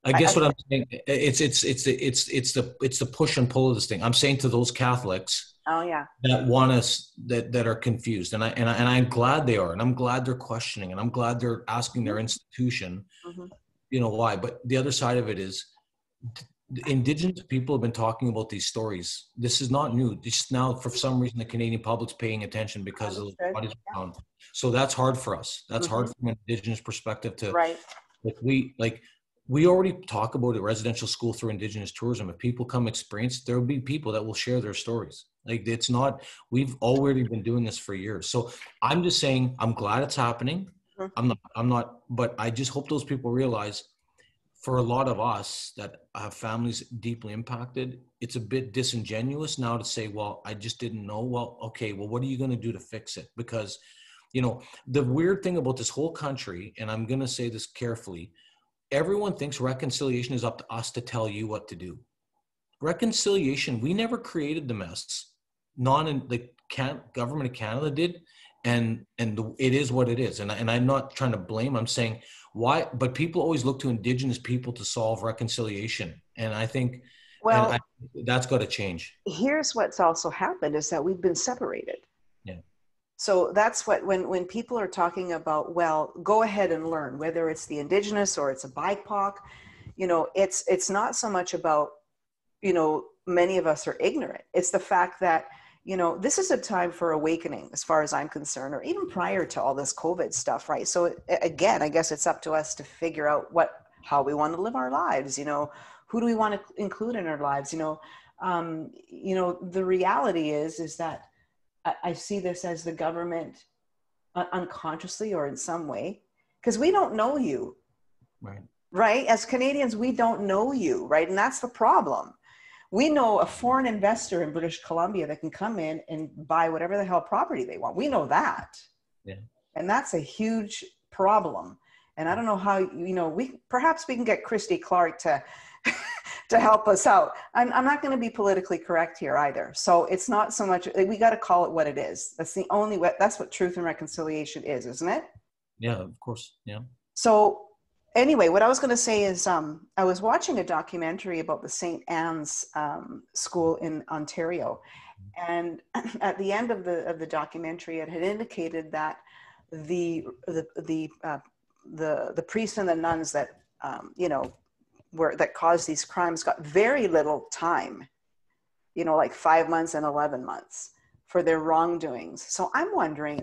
I guess what I'm saying, it's the push and pull of this thing. I'm saying to those Catholics Oh yeah. that want us, that are confused, and I'm glad they are, and I'm glad they're questioning, and I'm glad they're asking their institution, Mm-hmm. why. But the other side of it is, Indigenous people have been talking about these stories. This is not new. Just now, for some reason, the Canadian public's paying attention because of the Understood. bodies found. So that's hard for us. That's Mm-hmm. hard from an Indigenous perspective to. Right. We already talk about a residential school through Indigenous tourism. If people come experience, there will be people that will share their stories. Like, it's not, we've already been doing this for years. So I'm just saying, I'm glad it's happening. Mm-hmm. I'm not, but I just hope those people realize, for a lot of us that have families deeply impacted, it's a bit disingenuous now to say, well, I just didn't know. Well, okay, well, what are you going to do to fix it? Because, the weird thing about this whole country, and I'm going to say this carefully, everyone thinks reconciliation is up to us to tell you what to do. Reconciliation, we never created the mess. The government of Canada did, and it is what it is. And I'm not trying to blame. I'm saying why, but people always look to Indigenous people to solve reconciliation, and I think, Well, that's got to change. here's what's also happened is that we've been separated. Yeah. So that's what, when people are talking about, well, go ahead and learn, whether it's the Indigenous or it's a BIPOC, it's not so much about, many of us are ignorant. It's the fact that, this is a time for awakening as far as I'm concerned, or even prior to all this COVID stuff, right? So again, I guess it's up to us to figure out how we want to live our lives, who do we want to include in our lives? The reality is that I see this as the government unconsciously or in some way, because we don't know you, right? As Canadians, we don't know you, right? And that's the problem. We know a foreign investor in British Columbia that can come in and buy whatever the hell property they want. We know that. Yeah. And that's a huge problem. And I don't know how, perhaps we can get Christy Clark to help us out. I'm not going to be politically correct here either. So it's not so much, we got to call it what it is. That's that's what truth and reconciliation is, isn't it? Yeah, of course. Yeah. So anyway, what I was going to say is I was watching a documentary about the St. Anne's School in Ontario. And at the end of the documentary, it had indicated that the the the uh, the priests and the nuns that that caused these crimes got very little time, like 5 months and 11 months for their wrongdoings. So I'm wondering,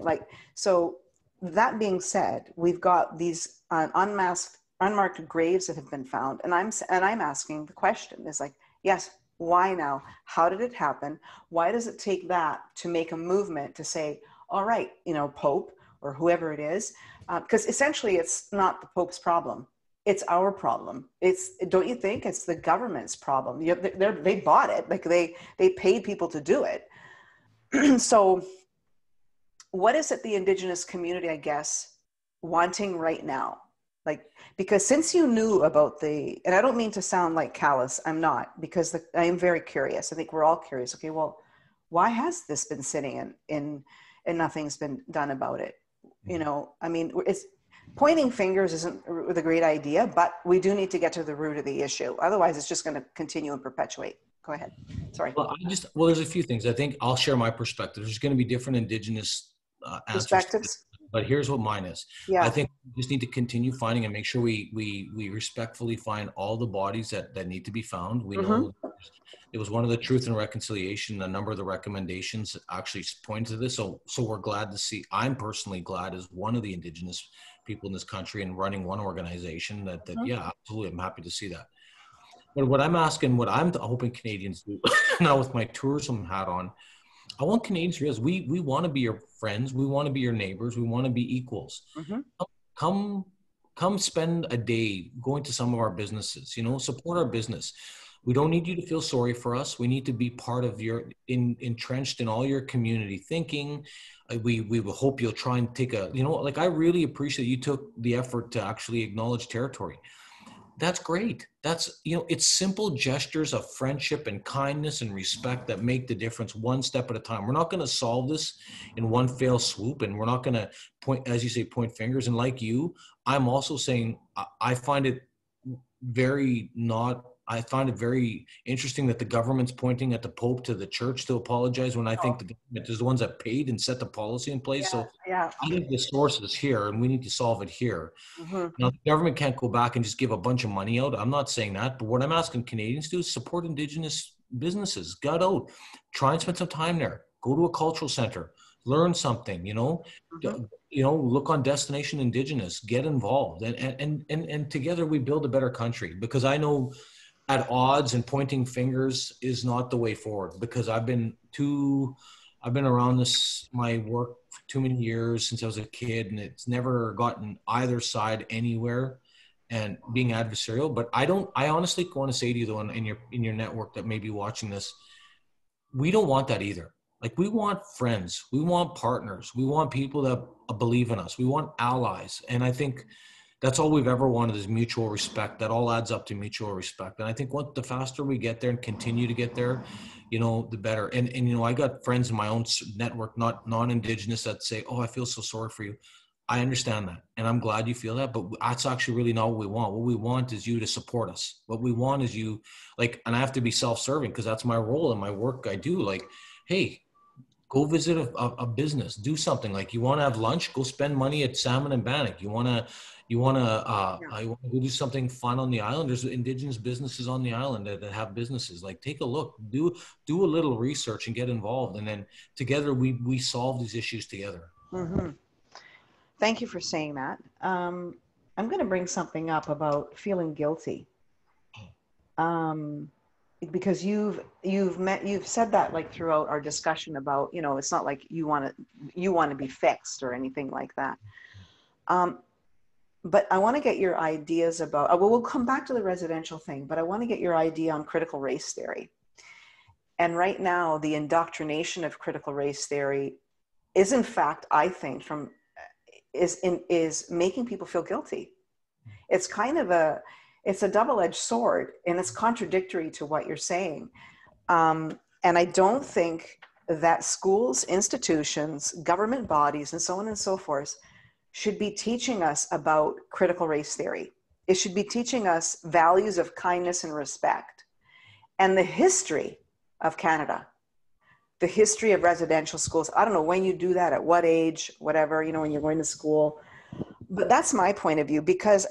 so that being said, we've got these unmarked graves that have been found, and I'm asking the question is like, yes, why now? How did it happen? Why does it take that to make a movement to say, all right, Pope or whoever it is, because essentially it's not the Pope's problem. It's our problem. Don't you think it's the government's problem? They bought it, like they paid people to do it. So what is it the Indigenous community, I guess, wanting right now? Like, because since you knew about and I don't mean to sound like callous, I'm not, because I am very curious. I think we're all curious. Okay, well, why has this been sitting and nothing's been done about it? I mean, it's pointing fingers isn't a great idea, but we do need to get to the root of the issue. Otherwise, it's just going to continue and perpetuate. Go ahead. Sorry. Well, there's a few things. I think I'll share my perspective. There's going to be different Indigenous answers to this, but here's what mine is. Yeah. I think we just need to continue finding and make sure we respectfully find all the bodies that need to be found. We know it was one of the Truth and Reconciliation. A number of the recommendations actually point to this. So we're glad to see. I'm personally glad as one of the Indigenous people in this country and running one organization that yeah, absolutely, I'm happy to see that. But what I'm asking, what I'm hoping Canadians do now with my tourism hat on, I want Canadians to realize we want to be your friends. We want to be your neighbors. We want to be equals. Come spend a day going to some of our businesses, support our business. We don't need you to feel sorry for us. We need to be part of entrenched in all your community thinking. We hope you'll try and take I really appreciate you took the effort to actually acknowledge territory. That's great. That's, it's simple gestures of friendship and kindness and respect that make the difference one step at a time. We're not going to solve this in one fell swoop, and we're not going to point, as you say, point fingers. And like you, I'm also saying I find it very interesting that the government's pointing at the Pope to the church to apologize when I think the government is the ones that paid and set the policy in place. I think the source is here and we need to solve it here. Now, the government can't go back and just give a bunch of money out. I'm not saying that, but what I'm asking Canadians to do is support Indigenous businesses. Get out, try and spend some time there, go to a cultural center, learn something, look on Destination Indigenous, get involved, and together we build a better country. Because I know at odds and pointing fingers is not the way forward, because I've been around my work for too many years since I was a kid, and it's never gotten either side anywhere and being adversarial. But I honestly want to say to you though, in your network that may be watching this, we don't want that either. Like, we want friends, we want partners, we want people that believe in us, we want allies. And I think that's all we've ever wanted is mutual respect. That all adds up to mutual respect. And I think the faster we get there and continue to get there, the better. And I got friends in my own network, not non-Indigenous, that say, oh, I feel so sorry for you. I understand that. And I'm glad you feel that, but that's actually really not what we want. What we want is you to support us. What we want is you, and I have to be self-serving because that's my role in my work I do. Like, hey, go visit a business, do something. Like, you want to have lunch, go spend money at Salmon and Bannock. You want to go do something fun on the island. There's Indigenous businesses on the island that have businesses. Like, take a look, do a little research and get involved. And then together we solve these issues together. Thank you for saying that. I'm going to bring something up about feeling guilty. Because you've said that throughout our discussion about, it's not like you want to be fixed or anything like that. But I want to get your ideas about, we'll come back to the residential thing, but I want to get your idea on critical race theory. And right now, the indoctrination of critical race theory is, in fact, I think, is making people feel guilty. It's kind of it's a double-edged sword, and it's contradictory to what you're saying. And I don't think that schools, institutions, government bodies, and so on and so forth should be teaching us about critical race theory. It should be teaching us values of kindness and respect and the history of Canada, the history of residential schools. I don't know when you do that, at what age, whatever, you know, when you're going to school. But that's my point of view, because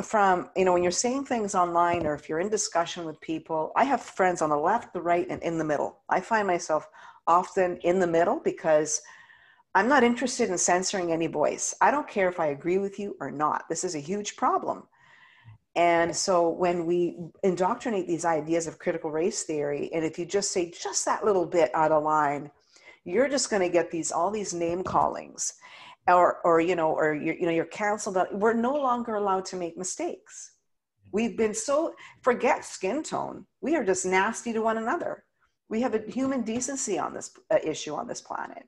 from, you know, when you're saying things online or if you're in discussion with people, I have friends on the left, the right, and in the middle. I find myself often in the middle because I'm not interested in censoring any voice. I don't care if I agree with you or not. This is a huge problem. And so when we indoctrinate these ideas of critical race theory, and if you just say just that little bit out of line, you're just going to get all these name callings, or you're canceled. We're no longer allowed to make mistakes. We've been forget skin tone. We are just nasty to one another. We have a human decency on this issue on this planet.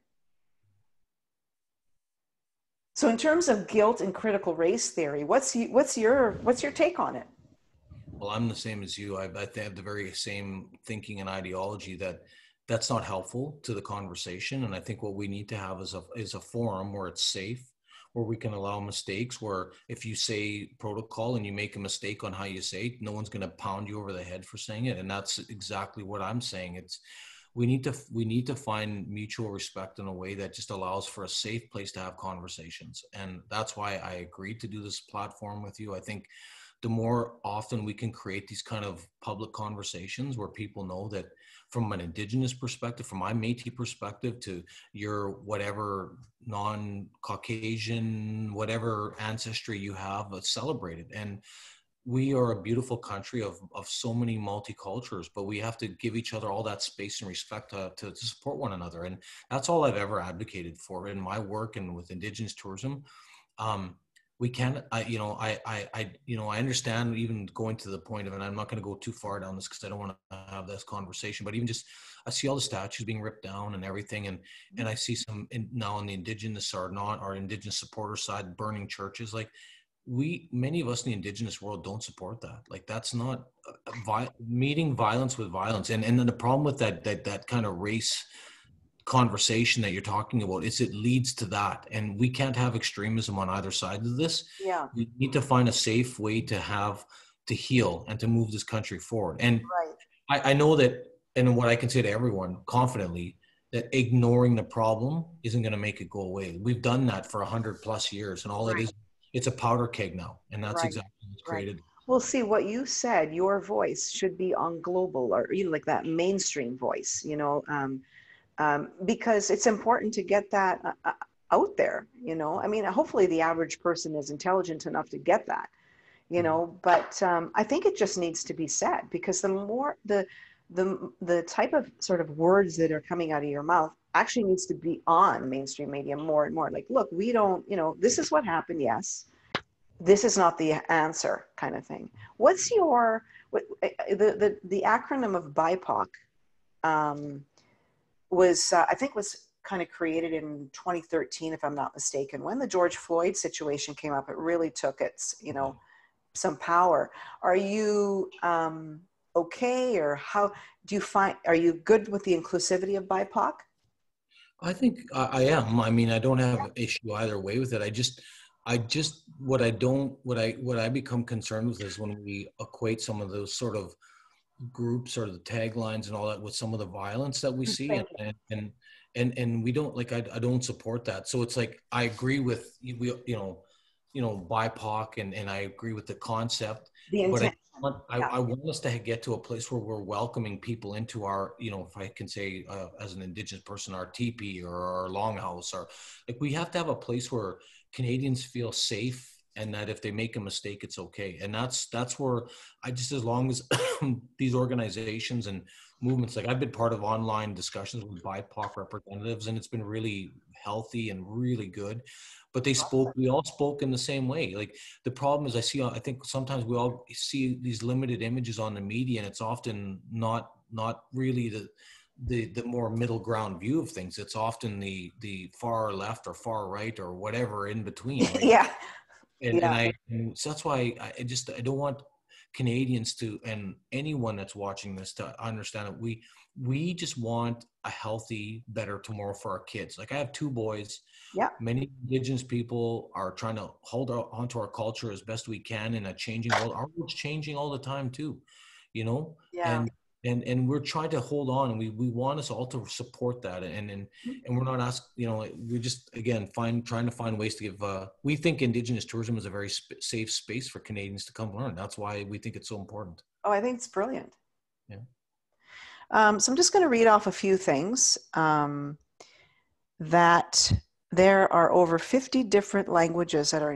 So in terms of guilt and critical race theory, what's your take on it? Well, I'm the same as you. I have the very same thinking and ideology that's not helpful to the conversation. And I think what we need to have is a forum where it's safe, where we can allow mistakes, where if you say protocol and you make a mistake on how you say it, no one's going to pound you over the head for saying it. And that's exactly what I'm saying. We need to find mutual respect in a way that just allows for a safe place to have conversations. And that's why I agreed to do this platform with you. I think the more often we can create these kind of public conversations where people know that from an Indigenous perspective, from my Métis perspective to your whatever non-Caucasian, whatever ancestry you have, it's celebrated. And we are a beautiful country of so many multicultures, but we have to give each other all that space and respect to support one another. And that's all I've ever advocated for in my work and with Indigenous tourism. We can, I understand even going to the point of, and I'm not going to go too far down this because I don't want to have this conversation, but even just, I see all the statues being ripped down and everything. And I see some now on the Indigenous or not, our Indigenous supporter side, burning churches. Like many of us in the Indigenous world don't support that. Like that's not meeting violence with violence. And then the problem with that kind of race conversation that you're talking about is it leads to that, and we can't have extremism on either side of this. Yeah, we need to find a safe way to heal and to move this country forward. And right. I know that, and what I can say to everyone confidently, that ignoring the problem isn't going to make it go away. We've done that for 100+ years, and all it is, it's a powder keg now, and that's exactly what's created. Right. Well, see, what you said, your voice should be on global, or like that mainstream voice, because it's important to get that out there. I mean, hopefully the average person is intelligent enough to get that, but I think it just needs to be said, because the more the type of sort of words that are coming out of your mouth actually needs to be on mainstream media more and more. Like, look, we don't, this is what happened. Yes. This is not the answer, kind of thing. What's the acronym of BIPOC was kind of created in 2013, if I'm not mistaken. When the George Floyd situation came up, it really took some power. Are you okay, or how do you are you good with the inclusivity of BIPOC? I think I am. I mean, I don't have an issue either way with it. What I become concerned with is when we equate some of those sort of groups or the taglines and all that with some of the violence that we see, and we don't, like, I don't support that. So it's like, I agree with BIPOC, and I agree with the concept, but I want us to get to a place where we're welcoming people into our, if I can say, as an Indigenous person, our teepee or our longhouse, or like, we have to have a place where Canadians feel safe, and that if they make a mistake, it's okay. And that's where as long as these organizations and movements, like I've been part of online discussions with BIPOC representatives, and it's been really healthy and really good. But we all spoke in the same way. Like, the problem is, I think sometimes we all see these limited images on the media, and it's often not really the more middle ground view of things. It's often the far left or far right or whatever in between. Right? Yeah. And so that's why I don't want Canadians to, and anyone that's watching this, to understand that we just want a healthy, better tomorrow for our kids. Like I have two boys. Yeah. Many Indigenous people are trying to hold onto our culture as best we can in a changing world. Our world's changing all the time too, you know, Yeah. and we're trying to hold on, and we want us all to support that, and we're not asked, you know, we're just again trying to find ways to give. We think Indigenous tourism is a very safe space for Canadians to come learn. That's why we think it's so important. Oh, I think it's brilliant. Yeah. So I'm just going to read off a few things. That there are over 50 different languages that are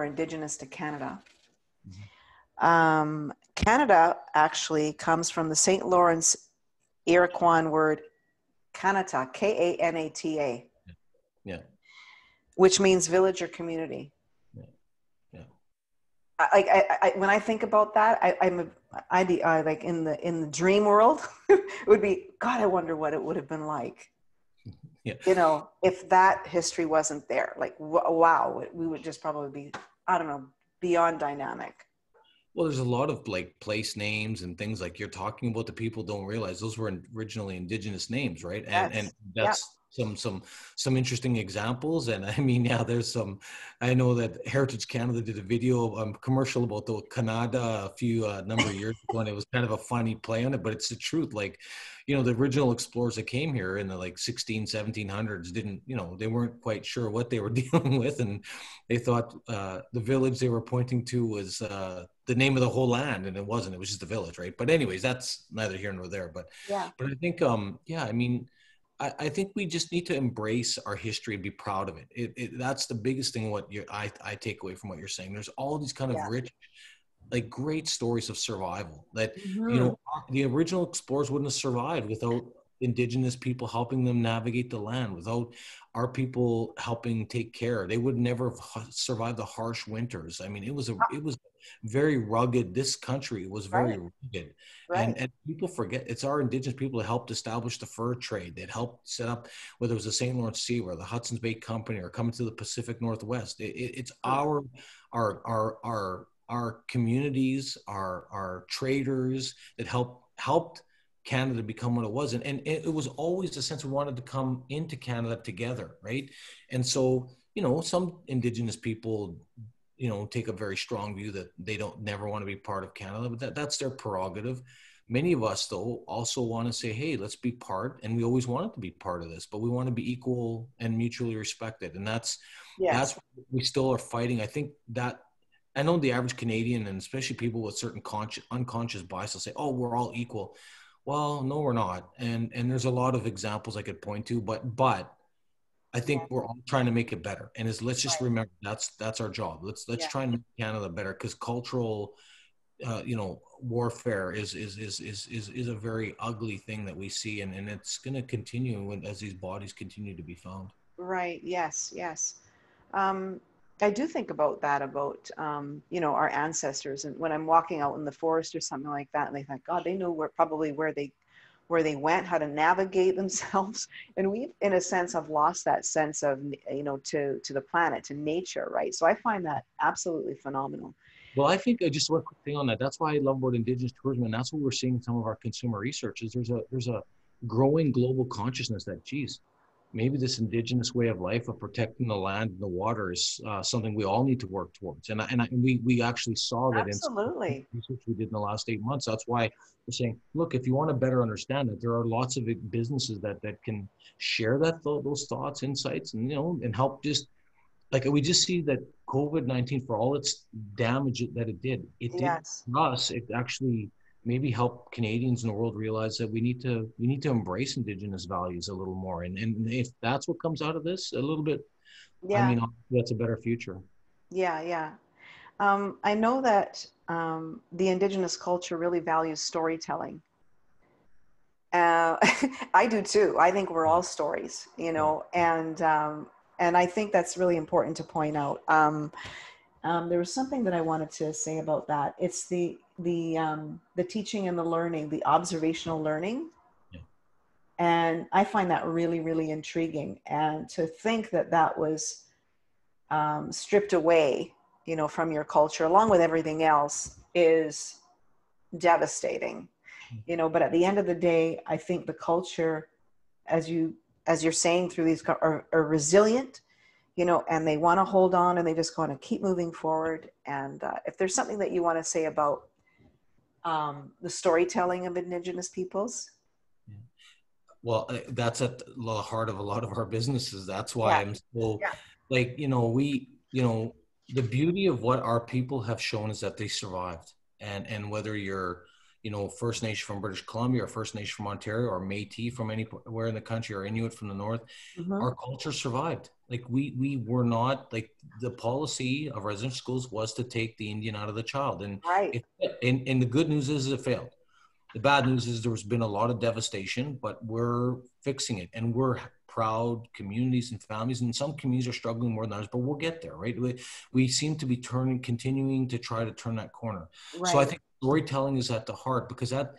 indigenous to Canada. Canada actually comes from the St. Lawrence Iroquois word Kanata, Kanata, Yeah. which means village or community. Yeah. Yeah. I when I think about that, I'd be like in the dream world, it would be, God, I wonder what it would have been like. Yeah. You know, if that history wasn't there, like, wow, we would just probably be, I don't know, beyond dynamic. Well, there's a lot of like place names and things like you're talking about that people don't realize those were originally Indigenous names, right? And Yes. Yeah. that's some interesting examples. And I mean, yeah, there's some. I know that Heritage Canada did a video commercial about the Canada a few number of years ago, and it was kind of a funny play on it, but it's the truth. Like, you know, the original explorers that came here in the like 1700s didn't, you know, they weren't quite sure what they were dealing with, and they thought the village they were pointing to was the name of the whole land, and it wasn't. It was just a village, right? But anyways, that's neither here nor there. But Yeah. I think, yeah, I mean, I think we just need to embrace our history and be proud of it. That's the biggest thing. I take away from what you're saying. There's all these kind of Yeah. rich, like great stories of survival that, you Mm-hmm. know, the original explorers wouldn't have survived without Indigenous people helping them navigate the land, without our people helping take care. They would never have survived the harsh winters. I mean, it was very rugged. This country was very Right. rugged, Right. and people forget it's our Indigenous people that helped establish the fur trade, that helped set up, whether it was the St. Lawrence Seaway or the Hudson's Bay Company or coming to the Pacific Northwest. It's our communities, our traders that helped Canada become what it was. And it was always a sense we wanted to come into Canada together, right? And so, you know, some Indigenous people, you know, take a very strong view that they don't never want to be part of Canada, but that's their prerogative. Many of us, though, also want to say, hey, let's be part, and we always wanted to be part of this, but we want to be equal and mutually respected. And that's Yes. we still are fighting. I think that I know the average Canadian, and especially people with certain unconscious bias, will say, "Oh, we're all equal." Well, no, we're not, and there's a lot of examples I could point to, but I Yeah. think we're all trying to make it better. And let's just Right. remember that's our job. Let's Yeah. try and make Canada better, because cultural, you know, warfare is a very ugly thing that we see, and it's going to continue as these bodies continue to be found. Right. Yes. Yes. Um, I do think about that, about, you know, our ancestors. And when I'm walking out in the forest or something like that, and they think, God, they knew where they went, how to navigate themselves. And we, in a sense, have lost that sense of, you know, to the planet, to nature. Right. So I find that absolutely phenomenal. Well, I think just one quick thing on that. That's why I love about Indigenous tourism, and that's what we're seeing in some of our consumer research. Is there's a growing global consciousness that, geez, maybe this Indigenous way of life of protecting the land and the water is something we all need to work towards. And we actually saw that in some Absolutely. research we did in the last 8 months. That's why we're saying, look, if you want to better understand it, there are lots of businesses that can share those thoughts, insights, and, you know, and help just like we just see that COVID-19, for all its damage that it did Yes. for us. It actually maybe helped Canadians in the world realize that we need to embrace Indigenous values a little more. And if that's what comes out of this, a little bit, I Yeah. mean, that's a better future. Yeah. Yeah. I know that the Indigenous culture really values storytelling. Uh, I do too. I think we're Yeah, all stories, you yeah, know, and I think that's really important to point out. There was something that I wanted to say about that. It's the teaching and the learning, the observational learning, yeah. and I find that really, really intriguing. And to think that that was stripped away you know, from your culture, along with everything else, is devastating, you know. But at the end of the day, I think the culture, as you're saying through these, are resilient, you know, and they want to hold on, and they just want to keep moving forward. And if there's something that you want to say about the storytelling of Indigenous peoples. Well, that's at the heart of a lot of our businesses. That's why Yeah, I'm so, yeah. like, the beauty of what our people have shown is that they survived. And whether you're, First Nation from British Columbia, or First Nation from Ontario, or Métis from anywhere in the country, or Inuit from the north, Mm-hmm. our culture survived. Like, we were not, like, the policy of residential schools was to take the Indian out of the child, and Right. and the good news is it failed. The bad news is there's been a lot of devastation, but we're fixing it, and we're proud communities and families. And some communities are struggling more than others, but we'll get there, right? We seem to be continuing to try to turn that corner. So I Right. think storytelling is at the heart, because that,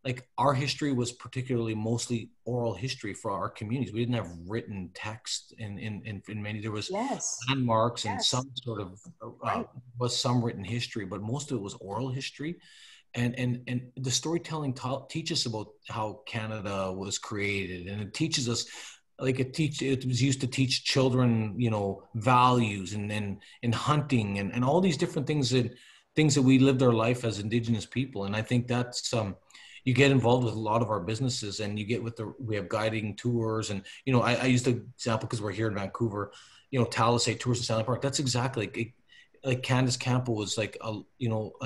like, our history was particularly mostly oral history for our communities. We didn't have written text in many. There was Yes. landmarks and Yes. some sort of Right. was some written history, but most of it was oral history. And the storytelling teaches about how Canada was created, and it teaches us, like, it was used to teach children, values, and hunting, and all these different things that we lived our life as Indigenous people. And I think that's you get involved with a lot of our businesses, and you get we have guiding tours. And I use the example because we're here in Vancouver, Talisay Tours in Stanley Park. That's exactly like Candace Campbell was like,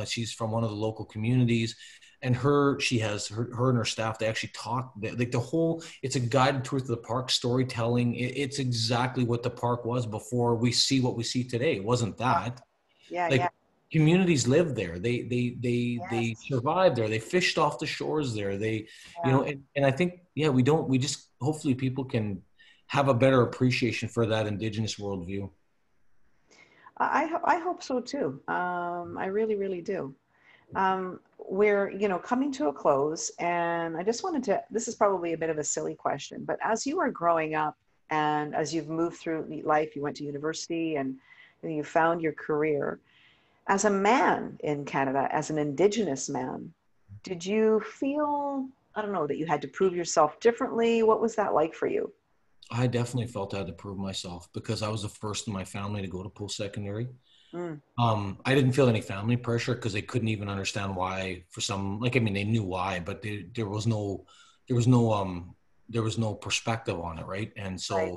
she's from one of the local communities, and she has her and her staff, they actually talk, like, it's a guided tour to the park, storytelling. It's exactly what the park was before we see what we see today. It wasn't that. Yeah. Like, Yeah. communities lived there. They Yes. survived there. They fished off the shores there. They, Yeah. and I think, yeah, we just, hopefully people can have a better appreciation for that Indigenous worldview. I hope so too. I really, really do. We're, you know, coming to a close, and I just wanted to, this is probably a bit of a silly question, but as you are growing up and as you've moved through life, you went to university, and you found your career as a man in Canada, as an Indigenous man, did you feel, I don't know, that you had to prove yourself differently? What was that like for you? I definitely felt I had to prove myself because I was the first in my family to go to post-secondary. Mm, I didn't feel any family pressure because they couldn't even understand why. For some, like, I mean, they knew why, but there was no, there was no perspective on it, right? And right.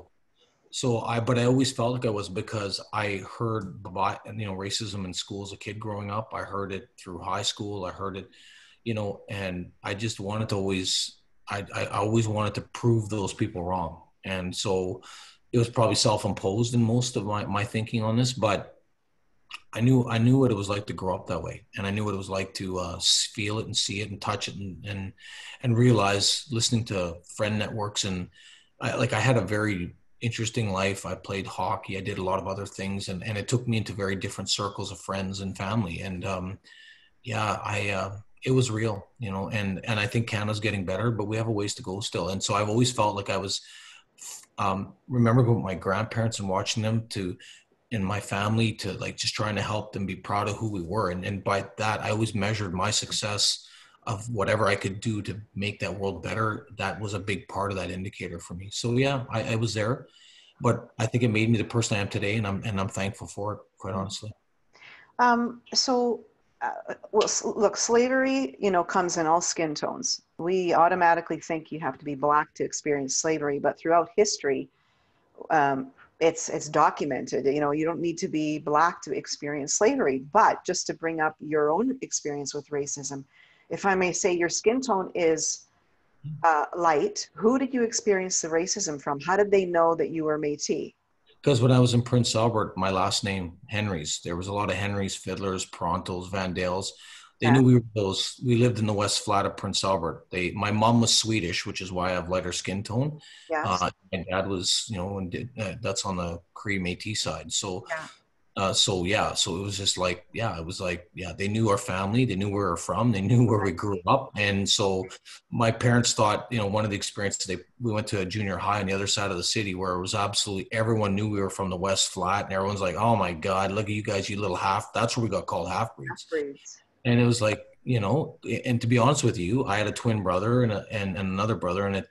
but I always felt like I was, because I heard about, racism in school as a kid growing up. I heard it through high school. I heard it, and I just wanted to I always wanted to prove those people wrong. And so it was probably self-imposed in most of my thinking on this, but I knew what it was like to grow up that way, and I knew what it was like to feel it and see it and touch it, and realize, listening to friend networks. And I had a very interesting life. I played hockey. I did a lot of other things, and it took me into very different circles of friends and family. And yeah, it was real, and I think Canada's getting better, but we have a ways to go still. And so I've always felt like I was remember going with my grandparents and watching them in my family, to, like, just trying to help them be proud of who we were. And by that, I always measured my success of whatever I could do to make that world better. That was a big part of that indicator for me. So yeah, I was there, but I think it made me the person I am today. And I'm thankful for it, quite honestly. So, well, look, slavery, you know, comes in all skin tones. We automatically think you have to be black to experience slavery, but throughout history, um, it's documented. You know, you don't need to be black to experience slavery. But just to bring up your own experience with racism, if I may say, your skin tone is light. Who did you experience the racism from? How did they know that you were Métis? Because when I was in Prince Albert, my last name, Henrys, there was a lot of Henrys, Fiddlers, Prontos, Vandales. They Yeah. knew we were those. We lived in the West Flat of Prince Albert. My mom was Swedish, which is why I have lighter skin tone. Yes. My dad was, that's on the Cree Métis side. So Yeah. So yeah, so it was just like, yeah, it was like, yeah, they knew our family, they knew where we were from, they knew where we grew up. And so my parents thought, one of the experiences, we went to a junior high on the other side of the city where it was absolutely, everyone knew we were from the West Flat, and everyone's like, oh my God, look at you guys, you little that's where we got called half breeds. Breeds. And it was like, and to be honest with you, I had a twin brother and another brother, and it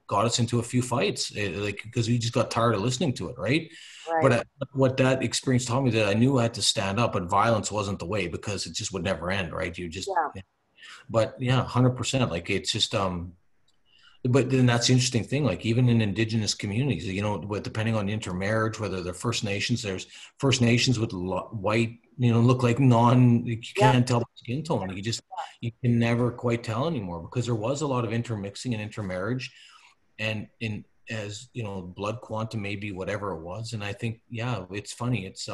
got us into a few fights, like, because we just got tired of listening to it, right? Right. But what that experience taught me, that I knew I had to stand up, but violence wasn't the way, because it just would never end, right? You just, Yeah. but yeah, 100%. Like, it's just, but then that's the interesting thing. Like, even in Indigenous communities, depending on intermarriage, whether they're First Nations, there's First Nations with white, look like you can't tell by skin tone. You can never quite tell anymore, because there was a lot of intermixing and intermarriage, and as blood quantum, maybe whatever it was. And I think, yeah, it's funny. It's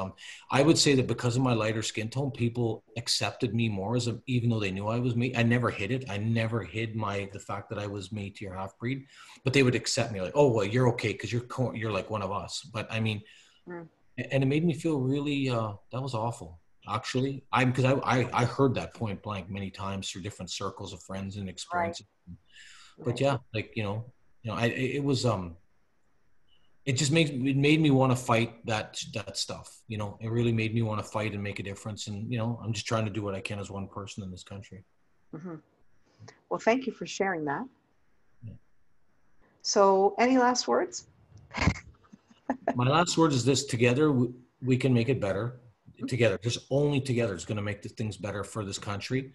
I would say that because of my lighter skin tone, people accepted me more even though they knew I was me. I never hid it. I never hid the fact that I was Métis or half breed, but they would accept me, like, oh well, you're okay because you're like one of us. But I mean, and it made me feel really that was awful, actually. Because I heard that point blank many times through different circles of friends and experiences. Right. But yeah, like, it was it made me want to fight that stuff. It really made me want to fight and make a difference. And I'm just trying to do what I can as one person in this country. Mm-hmm. Well, thank you for sharing that. Yeah. So, any last words? My last word is this: together we can make it better. Together, just only together is going to make the things better for this country.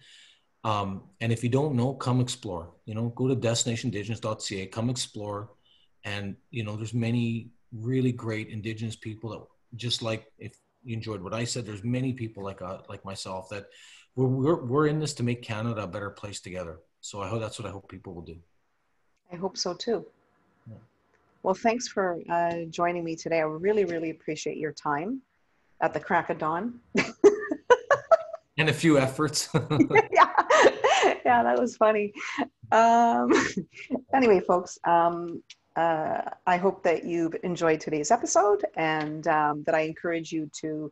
And if you don't know, come explore. Go to destinationindigenous.ca, come explore. And there's many really great Indigenous people that, just like, if you enjoyed what I said, there's many people like myself that we're in this to make Canada a better place together. So that's what I hope people will do. I hope so too. Yeah. Well, thanks for joining me today. I really, really appreciate your time at the crack of dawn. And a few efforts. Yeah, that was funny. Anyway, folks, I hope that you've enjoyed today's episode, and that I encourage you to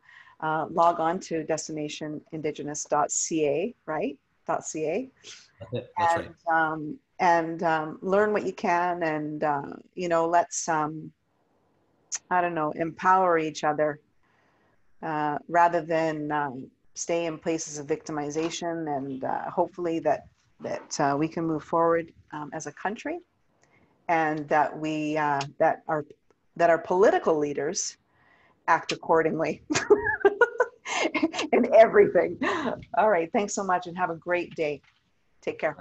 log on to destinationindigenous.ca, right? .ca. That's right. And learn what you can, and let's I don't know, empower each other rather than stay in places of victimization. And hopefully that we can move forward as a country, and that that our political leaders act accordingly in everything. All right, thanks so much, and have a great day. Take care.